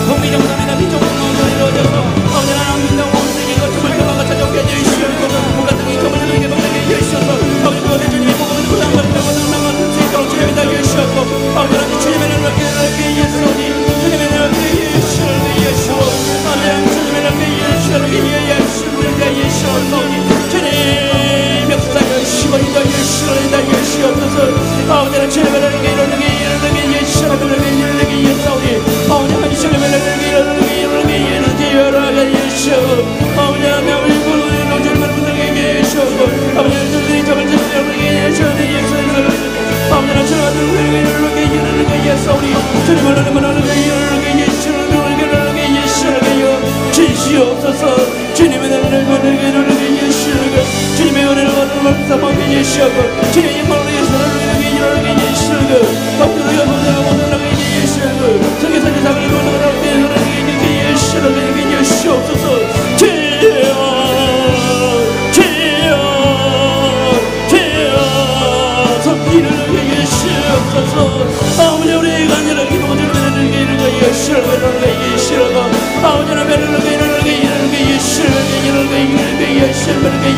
국민정상이나 민족으로 이루어져서 아버지 하나님 민족 온 세계가 정말 평화가 찾아오게 해주시옵소서. 국가 땅이 정말 개방되게 해주시옵소서. 아버지 그것을 주님의 복음을 부담받는 나가는 수 있도록 주님의 나라를 주시옵소서. 아버지 하나님, 주님의 나라를 예수오니 주님의 나라를 예수오. 아버지 하나님, 주님의 나라를 예수오니 주님 역사여 시원이다 예수오소서. 아버지 하나님, 주님의 나라를 이루게 예수오니 예사오니 아버지 하나님, 주님의 나라를 이루게 예수. 아버지 하나님, 우리 주님의 분들에게 예수. 아버지 하나님, 우리 정을 이루게 예수오니 예수. 아버지 하나님, 주님의 나라를 이루게 예사오니 주님의 나라를 이루게 예수오니 예수오니 주시옵소서. 주님의 나라를 이루게 예수오니 주님의 은혜를 받는 사모하게 예수오고 주님의 영광을 이루게 예수오니 아버지 하나님, 예수오니 성경의 사랑을 이루게 예수오니 예수옵소서. 주여 주여 주여 성기를 예수옵소서. 아버지 우리 간절한 기도가 주님의 이루게 예수오니 예수오고 아버지 하나님 이루게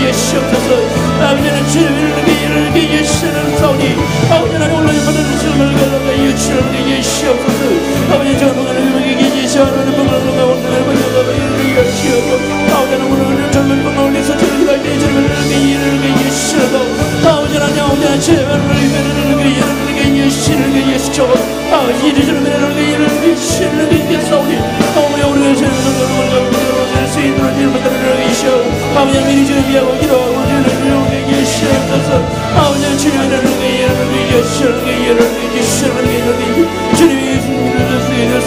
예수옵소서. 아버지는 주님을 이루게 예수를 사오니 아버지 하나님 오늘 받는 주님을 이루게 예수옵소서. 아버지 저번에 이루게 예수하는 분을 오늘 번역하고 이루게 예수하고 아버지 하나님 오늘 젊은 분을 올려서 주님을 이루게 예수하고 아버지 하나님 주님을 이루게 예수하고 아버지 주님을 이루게 예수를 사오니 아버지 오늘 주님을 수 있도록 주님을 이루게 아버지 미리 주님 위하고 기도하고 주님을 예수옵소서. 아버지 주님을 이루게 예수를 주님이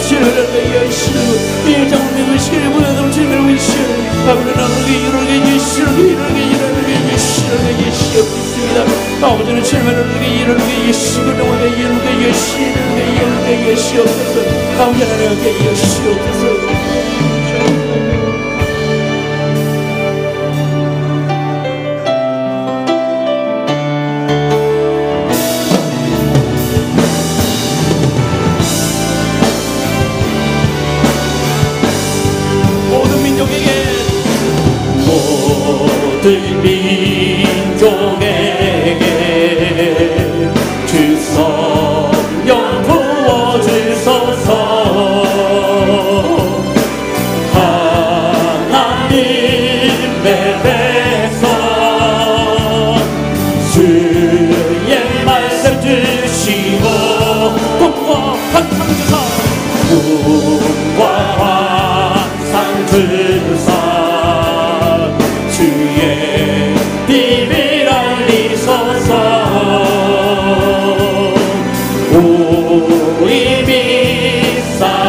주님을 예수 이 장을 믿으시기를 보내도록 주님을 예수 아버지 나를 이루게 예수입니다. 아버지는 주님을 이루게 예수옵소서. 아버지 하나님께 예수옵소서. 모든 민족에게 주 성령 부어주소서. 하늘에서 주의 말씀 주시고 꿈과 환상 주사 꿈과 환상 주사 주의 비밀 알리소서 우리 믿사오니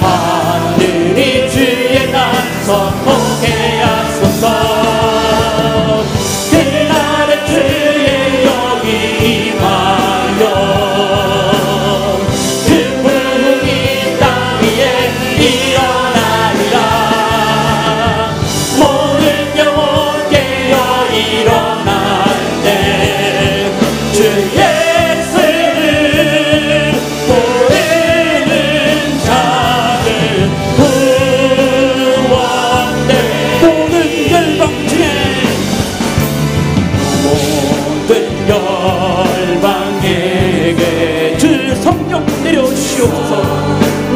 하늘이 주의 날선 보게 하소서 그날의 주의 영이 임하여 그 부흥이 땅 위에 일어나리라 모든 영혼 깨어 일어날 때 주 예수를 모르는 자는 구원될 모든 열방 중에 모든 열방에게 주 성령 내려주시옵소서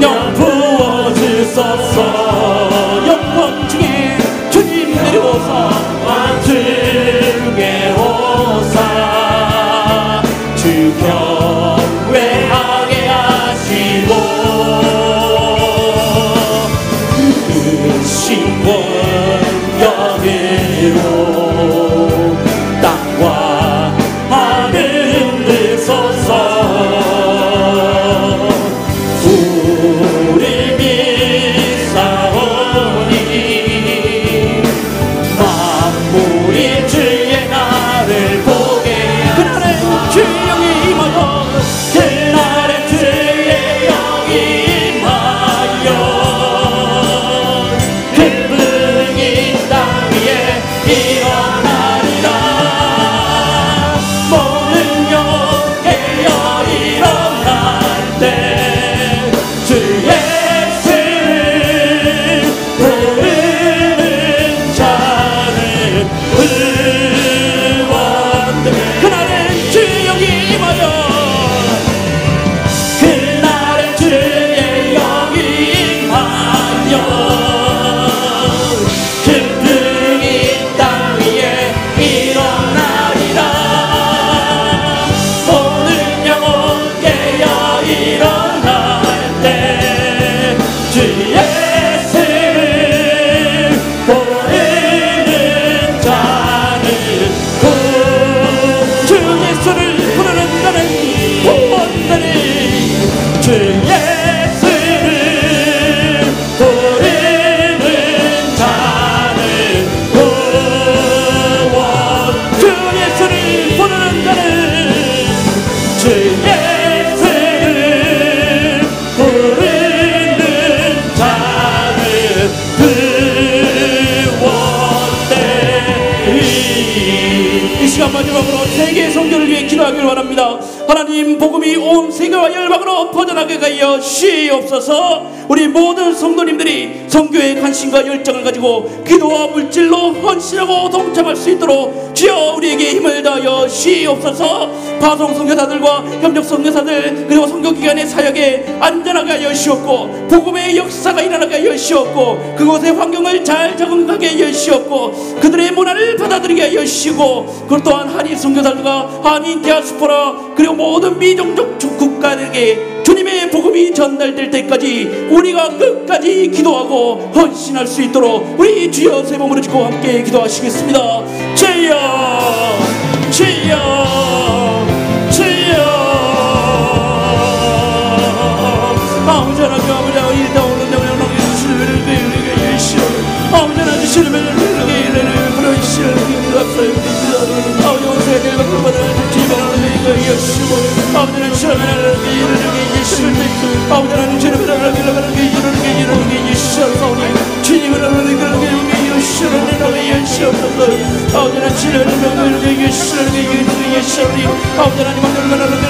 영 부어주소서 영광 중에 주님 내려오사 주께 오사 주 경외하게 하시고 그 신권 여기로 땅과 하늘 흔들소서 우리 믿사오니 만물이 주의 나를 보게 그날의 주의 영이 임하여 그날의 주의 영이 임하여 그 부흥이 땅 위에 일어나리라 모든 영혼 깨어 일어날 때 주 예수를 부르는 자는 구원될 그날의 주의 영이 임하여 그날의 주의 영이 임하여 그 부흥이 땅 위에 일어나리라 모든 영혼 깨어 일어날 때 주 예수를 모르는 자는 주 예수를 부르는 자는 구원되리 주 예수를 부르는 자는 구원 주 예수를 부르는 자는 주 예수를 부르는 자는 구원되리 이 시간 마지막으로 세계 선교를 위해 기도하기를 원합니다. 하나님 복음이 온 세계와 열방으로 퍼져나게 하여 시옵소서. 우리 모든 성도님들이 선교에 관심과 열정을 가지고 기도와 물질로 헌신하고 동참할 수 있도록 주여 우리에게 힘을 다하여 시옵소서. 파송 선교사들과 협력 선교사들 그리고 선교기관의 사역에 안전하게 하여 시옵고 복음의 역사가 일어나게 하여 시옵고 그곳의 환경을 잘 적응하게 하여 시옵고 그들의 문화를 받아들이게 하여 시고 그 또한 한인 선교사들과 한인 디아스포라 그리고 모든 미종족 국가들에게 주님의 복음이 전달될 때까지 우리가 끝까지 기도하고 헌신할 수 있도록 우리 주여 세 몸으로 짓고 함께 기도하시겠습니다. 주여 주여 주여 아버지 하나님 아버지 일다 오는 내가 너희 주를 우리에게 예시오 아버지 하나님 주를 우리에게 이르는 그런 시를 감사합니다. 아버지 온 세계를 받아들여 주님의 우리에게 예시오 아버지 하나님 주를 우리에게 예시를 아버지 하나님 주를 우리에게 예시오사오니 주님을 우리에게 예시를 우리에게 예시옵소서 아버지 하나님 주를 우리에게 예시를 예시오니 아버지 하나님 우리에게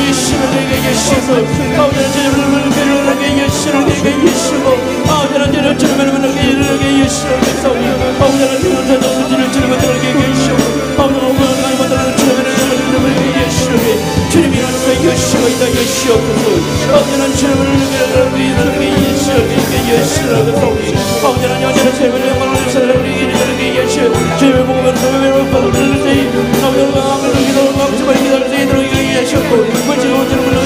예시를 예시옵소서 아버지 하나님 주를 예시를 예시고 아버지 하나님 주를 예시를 예시오니 아버지 하나님 주를 예시고 아버지 하나님 주를 예시오 주님이 하나님의 예시가 있다 예시옵소서 아버지 하나님 주를 예시오 싫어하겠사오니 아버지 하나님 언제나 세배를 영광을 살아내기 이르게 하시오 주님의 복음을 세배를 받을 수 있는 아버지 하나님 기도를 막지만 기도할 수 있도록 이르게 하셨고 멀지가 온전한 물을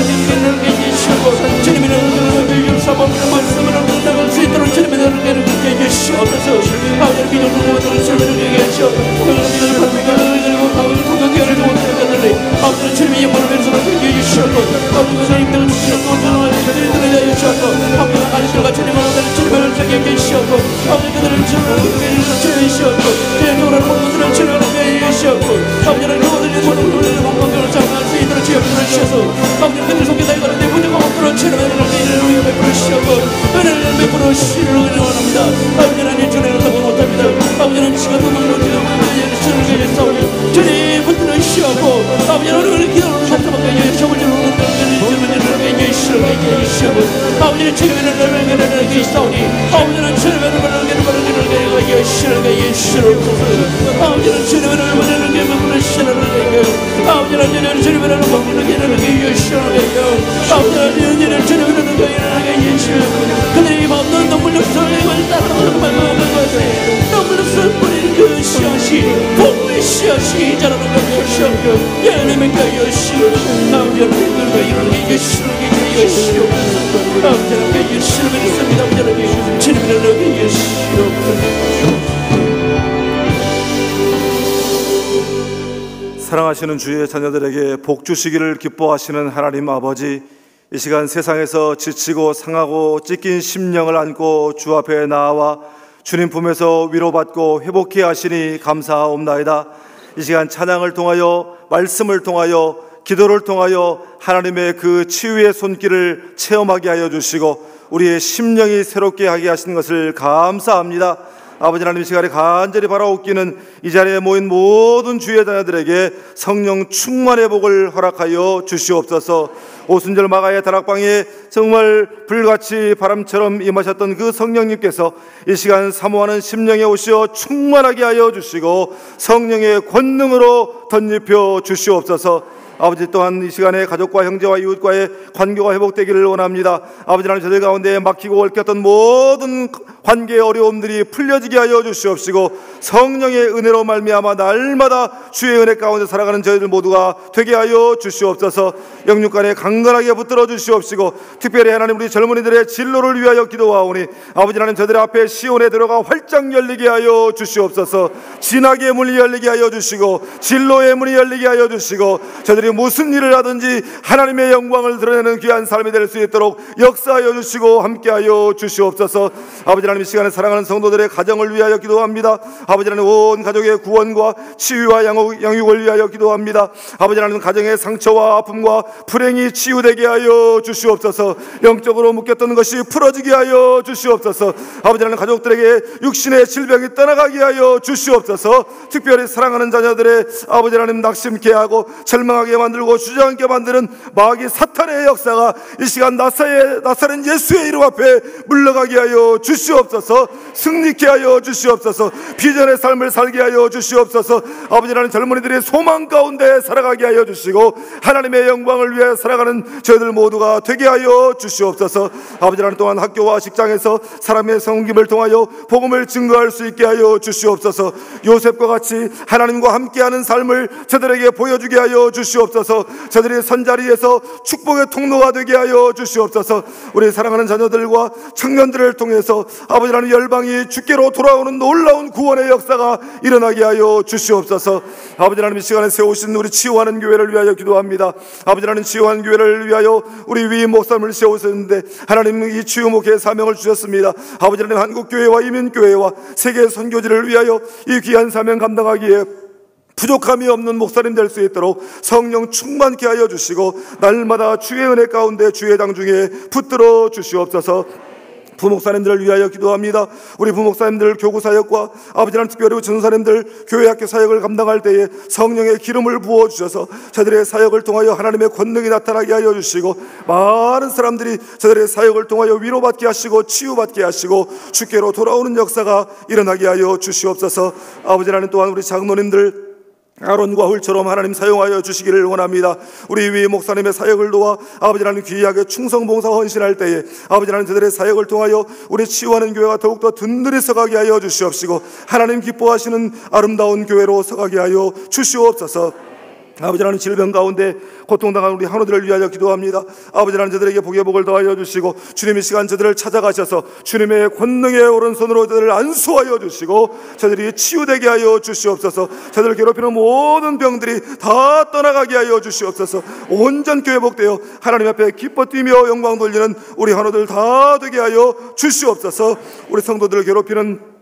이르게 하셨고 주님의 은혜를 사모하는 말씀을 나갈 수 있도록 주님의 은혜를 이르게 하시옵소서 아버지 기도를 모든 주님을 이르게 하시옵소서 기도를 받으며 그리고 아버지 통역기를 좋은 자들이 아버지 주님의 영광을 위해서 이르게 하시옵소서 아버지 선생님들을 주시옵고 전화를 드리게 하시옵소서 아버지 아저씨들과 주님을 주님을 자기에게 하시옵고 아버지 그들을 주님을 주님을 하시옵고 주님을 모든 것을 주님을 하시옵고 아버지는 그들의 모든 것을 방법으로 장악할 수 있도록 주여 부르시옵소서 아버지 그들 속에 다 이거는 내 문제가 없도록 주님을 은혜를 베풀으시옵고 은혜를 베풀으시기를 원합니다 아버지는 주님을 더욱 못합니다 아버지는 지가 도망으로 주님을 싸우니 주님 붙들으시옵고 아버지는 오늘 기도를 못하게 적을 주는 아버지는 주님의 은혜를 싸우니 아버지는 주님의 은혜를 예수옵소서 아버지는 주님의 은혜를 베풀으시옵소서 아버지는 주님의 은혜를 베풀으시옵소서 예수옵소서 아버지는 주님의 은혜를 예수옵소서 그들이 받는 눈물로 설레고 따뜻한 말과 것에 눈물로 슬프는 그 씨앗이 복의 씨앗이 자라는 것이옵소서 예수님께 예수옵소서 아버지는 그들과 이르게 예수옵소서 아버지는 예수를 믿습니다 아버지는 주님을 예수옵소서 사랑하시는 주의 자녀들에게 복 주시기를 기뻐하시는 하나님 아버지, 이 시간 세상에서 지치고 상하고 찢긴 심령을 안고 주 앞에 나와 주님 품에서 위로받고 회복케 하시니 감사옵나이다. 이 시간 찬양을 통하여 말씀을 통하여 기도를 통하여 하나님의 그 치유의 손길을 체험하게 하여 주시고 우리의 심령이 새롭게 하게 하시는 것을 감사합니다. 아버지 하나님, 이 시간에 간절히 바라옵기는 이 자리에 모인 모든 주의 자녀들에게 성령 충만의 복을 허락하여 주시옵소서. 오순절 마가의 다락방에 정말 불같이 바람처럼 임하셨던 그 성령님께서 이 시간 사모하는 심령에 오시어 충만하게 하여 주시고 성령의 권능으로 덧입혀 주시옵소서. 아버지 또한 이 시간에 가족과 형제와 이웃과의 관계가 회복되기를 원합니다. 아버지 하나님, 저들 가운데 막히고 얽혔던 모든 관계의 어려움들이 풀려지게 하여 주시옵시고 성령의 은혜로 말미암아 날마다 주의 은혜 가운데 살아가는 저희들 모두가 되게 하여 주시옵소서. 영육간에 강건하게 붙들어 주시옵시고 특별히 하나님 우리 젊은이들의 진로를 위하여 기도하오니 아버지 하나님, 저들 앞에 시온에 들어가 활짝 열리게 하여 주시옵소서. 진학의 문이 열리게 하여 주시고 진로의 문이 열리게 하여 주시고 저들이 무슨 일을 하든지 하나님의 영광을 드러내는 귀한 삶이 될 수 있도록 역사하여 주시고 함께하여 주시옵소서. 아버지 하나님, 이 시간에 사랑하는 성도들의 가정을 위하여 기도합니다. 아버지 하나님, 온 가족의 구원과 치유와 양육을 위하여 기도합니다. 아버지 하나님, 가정의 상처와 아픔과 불행이 치유되게 하여 주시옵소서. 영적으로 묶였던 것이 풀어지게 하여 주시옵소서. 아버지 하나님, 가족들에게 육신의 질병이 떠나가게 하여 주시옵소서. 특별히 사랑하는 자녀들의 아버지 하나님 낙심케 하고 절망하게 만들고 주저앉게 만드는 마귀 사탄의 역사가 이 시간 나사렛 예수의 이름 앞에 물러가게 하여 주시옵소서. 승리케 하여 주시옵소서. 비전의 삶을 살게 하여 주시옵소서. 아버지 하나님, 젊은이들의 소망 가운데 살아가게 하여 주시고 하나님의 영광을 위해 살아가는 저희들 모두가 되게 하여 주시옵소서. 아버지 하나님, 또한 학교와 직장에서 사람의 섬김을 통하여 복음을 증거할 수 있게 하여 주시옵소서. 요셉과 같이 하나님과 함께하는 삶을 저들에게 보여주게 하여 주시옵소서. 저들이 선자리에서 축복의 통로가 되게 하여 주시옵소서. 우리 사랑하는 자녀들과 청년들을 통해서 아버지 하나님, 열방이 주께로 돌아오는 놀라운 구원의 역사가 일어나게 하여 주시옵소서. 아버지 하나님, 이 시간에 세우신 우리 치유하는 교회를 위하여 기도합니다. 아버지 하나님, 치유하는 교회를 위하여 우리 위임 목사님을 세우셨는데 하나님, 이 치유 목회의 사명을 주셨습니다. 아버지 하나님, 한국교회와 이민교회와 세계 선교지를 위하여 이 귀한 사명 감당하기에 부족함이 없는 목사님 될 수 있도록 성령 충만케 하여 주시고 날마다 주의 은혜 가운데 주의 장중에 붙들어 주시옵소서. 부목사님들을 위하여 기도합니다. 우리 부목사님들 교구 사역과 아버지 하나님, 특별히 전사님들 교회 학교 사역을 감당할 때에 성령의 기름을 부어주셔서 저들의 사역을 통하여 하나님의 권능이 나타나게 하여 주시고 많은 사람들이 저들의 사역을 통하여 위로받게 하시고 치유받게 하시고 주께로 돌아오는 역사가 일어나게 하여 주시옵소서. 아버지 하나님, 또한 우리 장로님들 아론과 훌처럼 하나님 사용하여 주시기를 원합니다. 우리 위 목사님의 사역을 도와 아버지 하나님 귀하게 충성봉사 헌신할 때에 아버지 하나님 저들의 사역을 통하여 우리 치유하는 교회가 더욱더 든든히 서가게 하여 주시옵시고 하나님 기뻐하시는 아름다운 교회로 서가게 하여 주시옵소서. 아버지 하나님 질병 가운데 고통당한 우리 한우들을 위하여 기도합니다. 아버지 하나님 저들에게 복의 복을 더하여 주시고 주님 이 시간 저들을 찾아가셔서 주님의 권능의 오른손으로 저들을 안수하여 주시고 저들이 치유되게 하여 주시옵소서. 저들을 괴롭히는 모든 병들이 다 떠나가게 하여 주시옵소서. 온전히 회복되어 하나님 앞에 기뻐 뛰며 영광 돌리는 우리 한우들 다 되게 하여 주시옵소서. 우리 성도들을 괴롭히는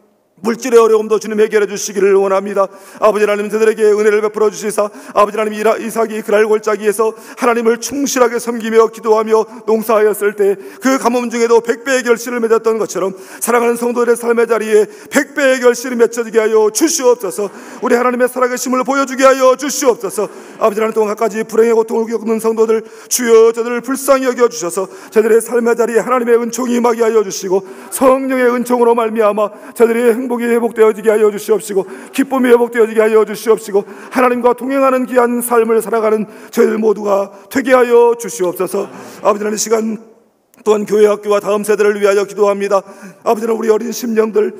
물질의 어려움도 주님 해결해 주시기를 원합니다. 아버지 하나님 저들에게 은혜를 베풀어 주시사 아버지 하나님 이삭이 그랄 골짜기에서 하나님을 충실하게 섬기며 기도하며 농사하였을 때 그 가뭄 중에도 100배의 결실을 맺었던 것처럼 사랑하는 성도들의 삶의 자리에 100배의 결실이 맺혀지게 하여 주시옵소서. 우리 하나님의 살아계심을 보여주게 하여 주시옵소서. 아버지 하나님 또한 갖가지 불행의 고통을 겪는 성도들 주여 저들을 불쌍히 여겨주셔서 저들의 삶의 자리에 하나님의 은총이 임하게 하여 주시고 성령의 은총으로 말미암아 저들의 행복이 회복되어지게 하여 주시옵시고 기쁨이 회복되어지게 하여 주시옵시고 하나님과 동행하는 귀한 삶을 살아가는 저희들 모두가 되게 하여 주시옵소서. 아버지 하나님 시간 또한 교회 학교와 다음 세대를 위하여 기도합니다. 아버지 하나님 우리 어린 심령들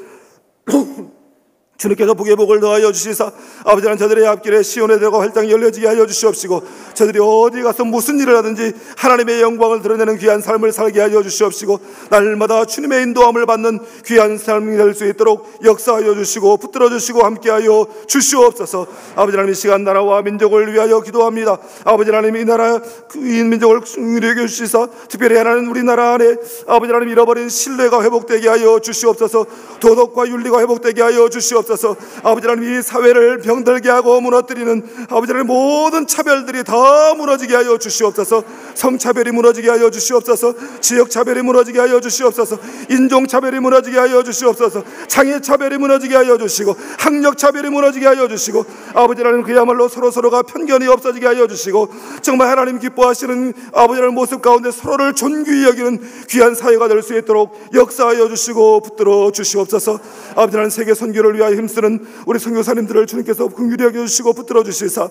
주님께서 복의 복을 더하여 주시사 아버지 하나님 저들의 앞길에 시온의 대가 활짝 열려지게 하여 주시옵시고 저들이 어디 가서 무슨 일을 하든지 하나님의 영광을 드러내는 귀한 삶을 살게 하여 주시옵시고 날마다 주님의 인도함을 받는 귀한 삶이 될 수 있도록 역사하여 주시고 붙들어 주시고 함께하여 주시옵소서. 아버지 하나님 이 시간 나라와 민족을 위하여 기도합니다. 아버지 하나님 이 나라 이 민족을 긍휼히 주시사 특별히 하나님 우리나라 안에 아버지 하나님 잃어버린 신뢰가 회복되게 하여 주시옵소서. 도덕과 윤리가 회복되게 하여 주시옵소서. 아버지 하나님 이 사회를 병들게 하고 무너뜨리는 아버지 하나님 모든 차별들이 다 무너지게 하여 주시옵소서. 성차별이 무너지게 하여 주시옵소서. 지역차별이 무너지게 하여 주시옵소서. 인종차별이 무너지게 하여 주시옵소서. 장애차별이 무너지게 하여 주시고 학력차별이 무너지게 하여 주시고 아버지 하나님 그야말로 서로가 편견이 없어지게 하여 주시고 정말 하나님 기뻐하시는 아버지 하나님 모습 가운데 서로를 존귀히 여기는 귀한 사회가 될 수 있도록 역사하여 주시고 붙들어 주시옵소서. 아버지 하나님 세계 선교를 위하여 힘쓰는 우리 선교사님들을 주님께서 긍휼히 여겨주시고 붙들어 주시사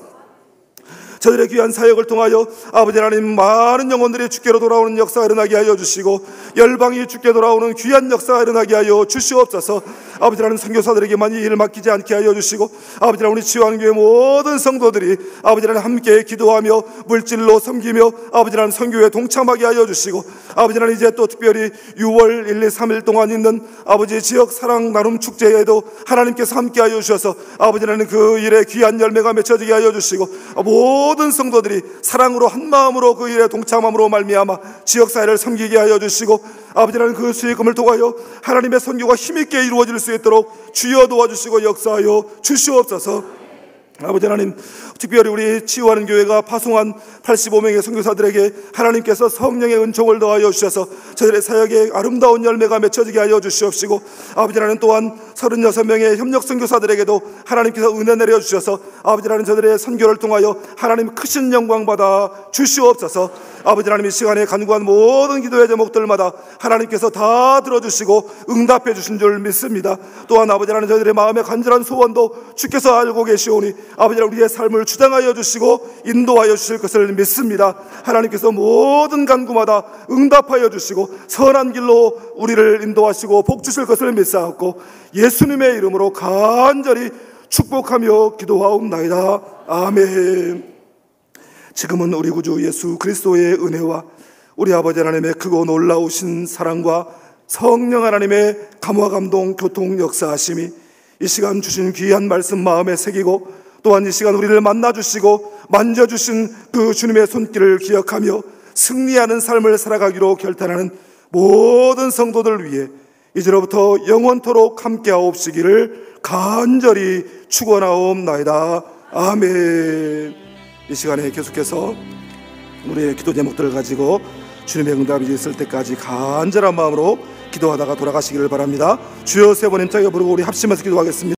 저들의 귀한 사역을 통하여 아버지 하나님 많은 영혼들이 주께로 돌아오는 역사가 일어나게 하여 주시고 열방이 주께 돌아오는 귀한 역사가 일어나게 하여 주시옵소서. 아버지 하나님 선교사들에게만 이 일을 맡기지 않게 하여 주시고 아버지 하나님 우리 치유한교회 모든 성도들이 아버지 하나님 함께 기도하며 물질로 섬기며 아버지 하나님 선교에 동참하게 하여 주시고 아버지 하나님 이제 또 특별히 6월 1, 2, 3일 동안 있는 아버지 지역 사랑 나눔 축제에도 하나님께서 함께 하여 주셔서 아버지 하나님 그 일에 귀한 열매가 맺혀지게 하여 주시고 모든 성도들이 사랑으로 한 마음으로 그 일에 동참함으로 말미암아 지역사회를 섬기게 하여 주시고 아버지 하나님 그 수익금을 통하여 하나님의 선교가 힘있게 이루어질 수 있도록 주여 도와주시고 역사하여 주시옵소서. 아버지 하나님 특별히 우리 치유하는 교회가 파송한 85명의 선교사들에게 하나님께서 성령의 은총을 더하여 주셔서 저들의 사역에 아름다운 열매가 맺혀지게 하여 주시옵시고 아버지 하나님 또한 36명의 협력 선교사들에게도 하나님께서 은혜 내려 주셔서 아버지 하나님 저들의 선교를 통하여 하나님 크신 영광 받아 주시옵소서. 아버지 하나님 이 시간에 간구한 모든 기도의 제목들마다 하나님께서 다 들어주시고 응답해 주신 줄 믿습니다. 또한 아버지 하나님 저희들의 마음의 간절한 소원도 주께서 알고 계시오니 아버지 하나님 우리의 삶을 주장하여 주시고 인도하여 주실 것을 믿습니다. 하나님께서 모든 간구마다 응답하여 주시고 선한 길로 우리를 인도하시고 복 주실 것을 믿사옵고 예수님의 이름으로 간절히 축복하며 기도하옵나이다. 아멘. 지금은 우리 구주 예수 그리스도의 은혜와 우리 아버지 하나님의 크고 놀라우신 사랑과 성령 하나님의 감화 감동 교통 역사하심이 이 시간 주신 귀한 말씀 마음에 새기고 또한 이 시간 우리를 만나주시고 만져주신 그 주님의 손길을 기억하며 승리하는 삶을 살아가기로 결단하는 모든 성도들 위해 이제로부터 영원토록 함께하옵시기를 간절히 축원하옵나이다. 아멘. 이 시간에 계속해서 우리의 기도 제목들을 가지고 주님의 응답이 있을 때까지 간절한 마음으로 기도하다가 돌아가시기를 바랍니다. 주여 세 번 힘차게 부르고 우리 합심해서 기도하겠습니다.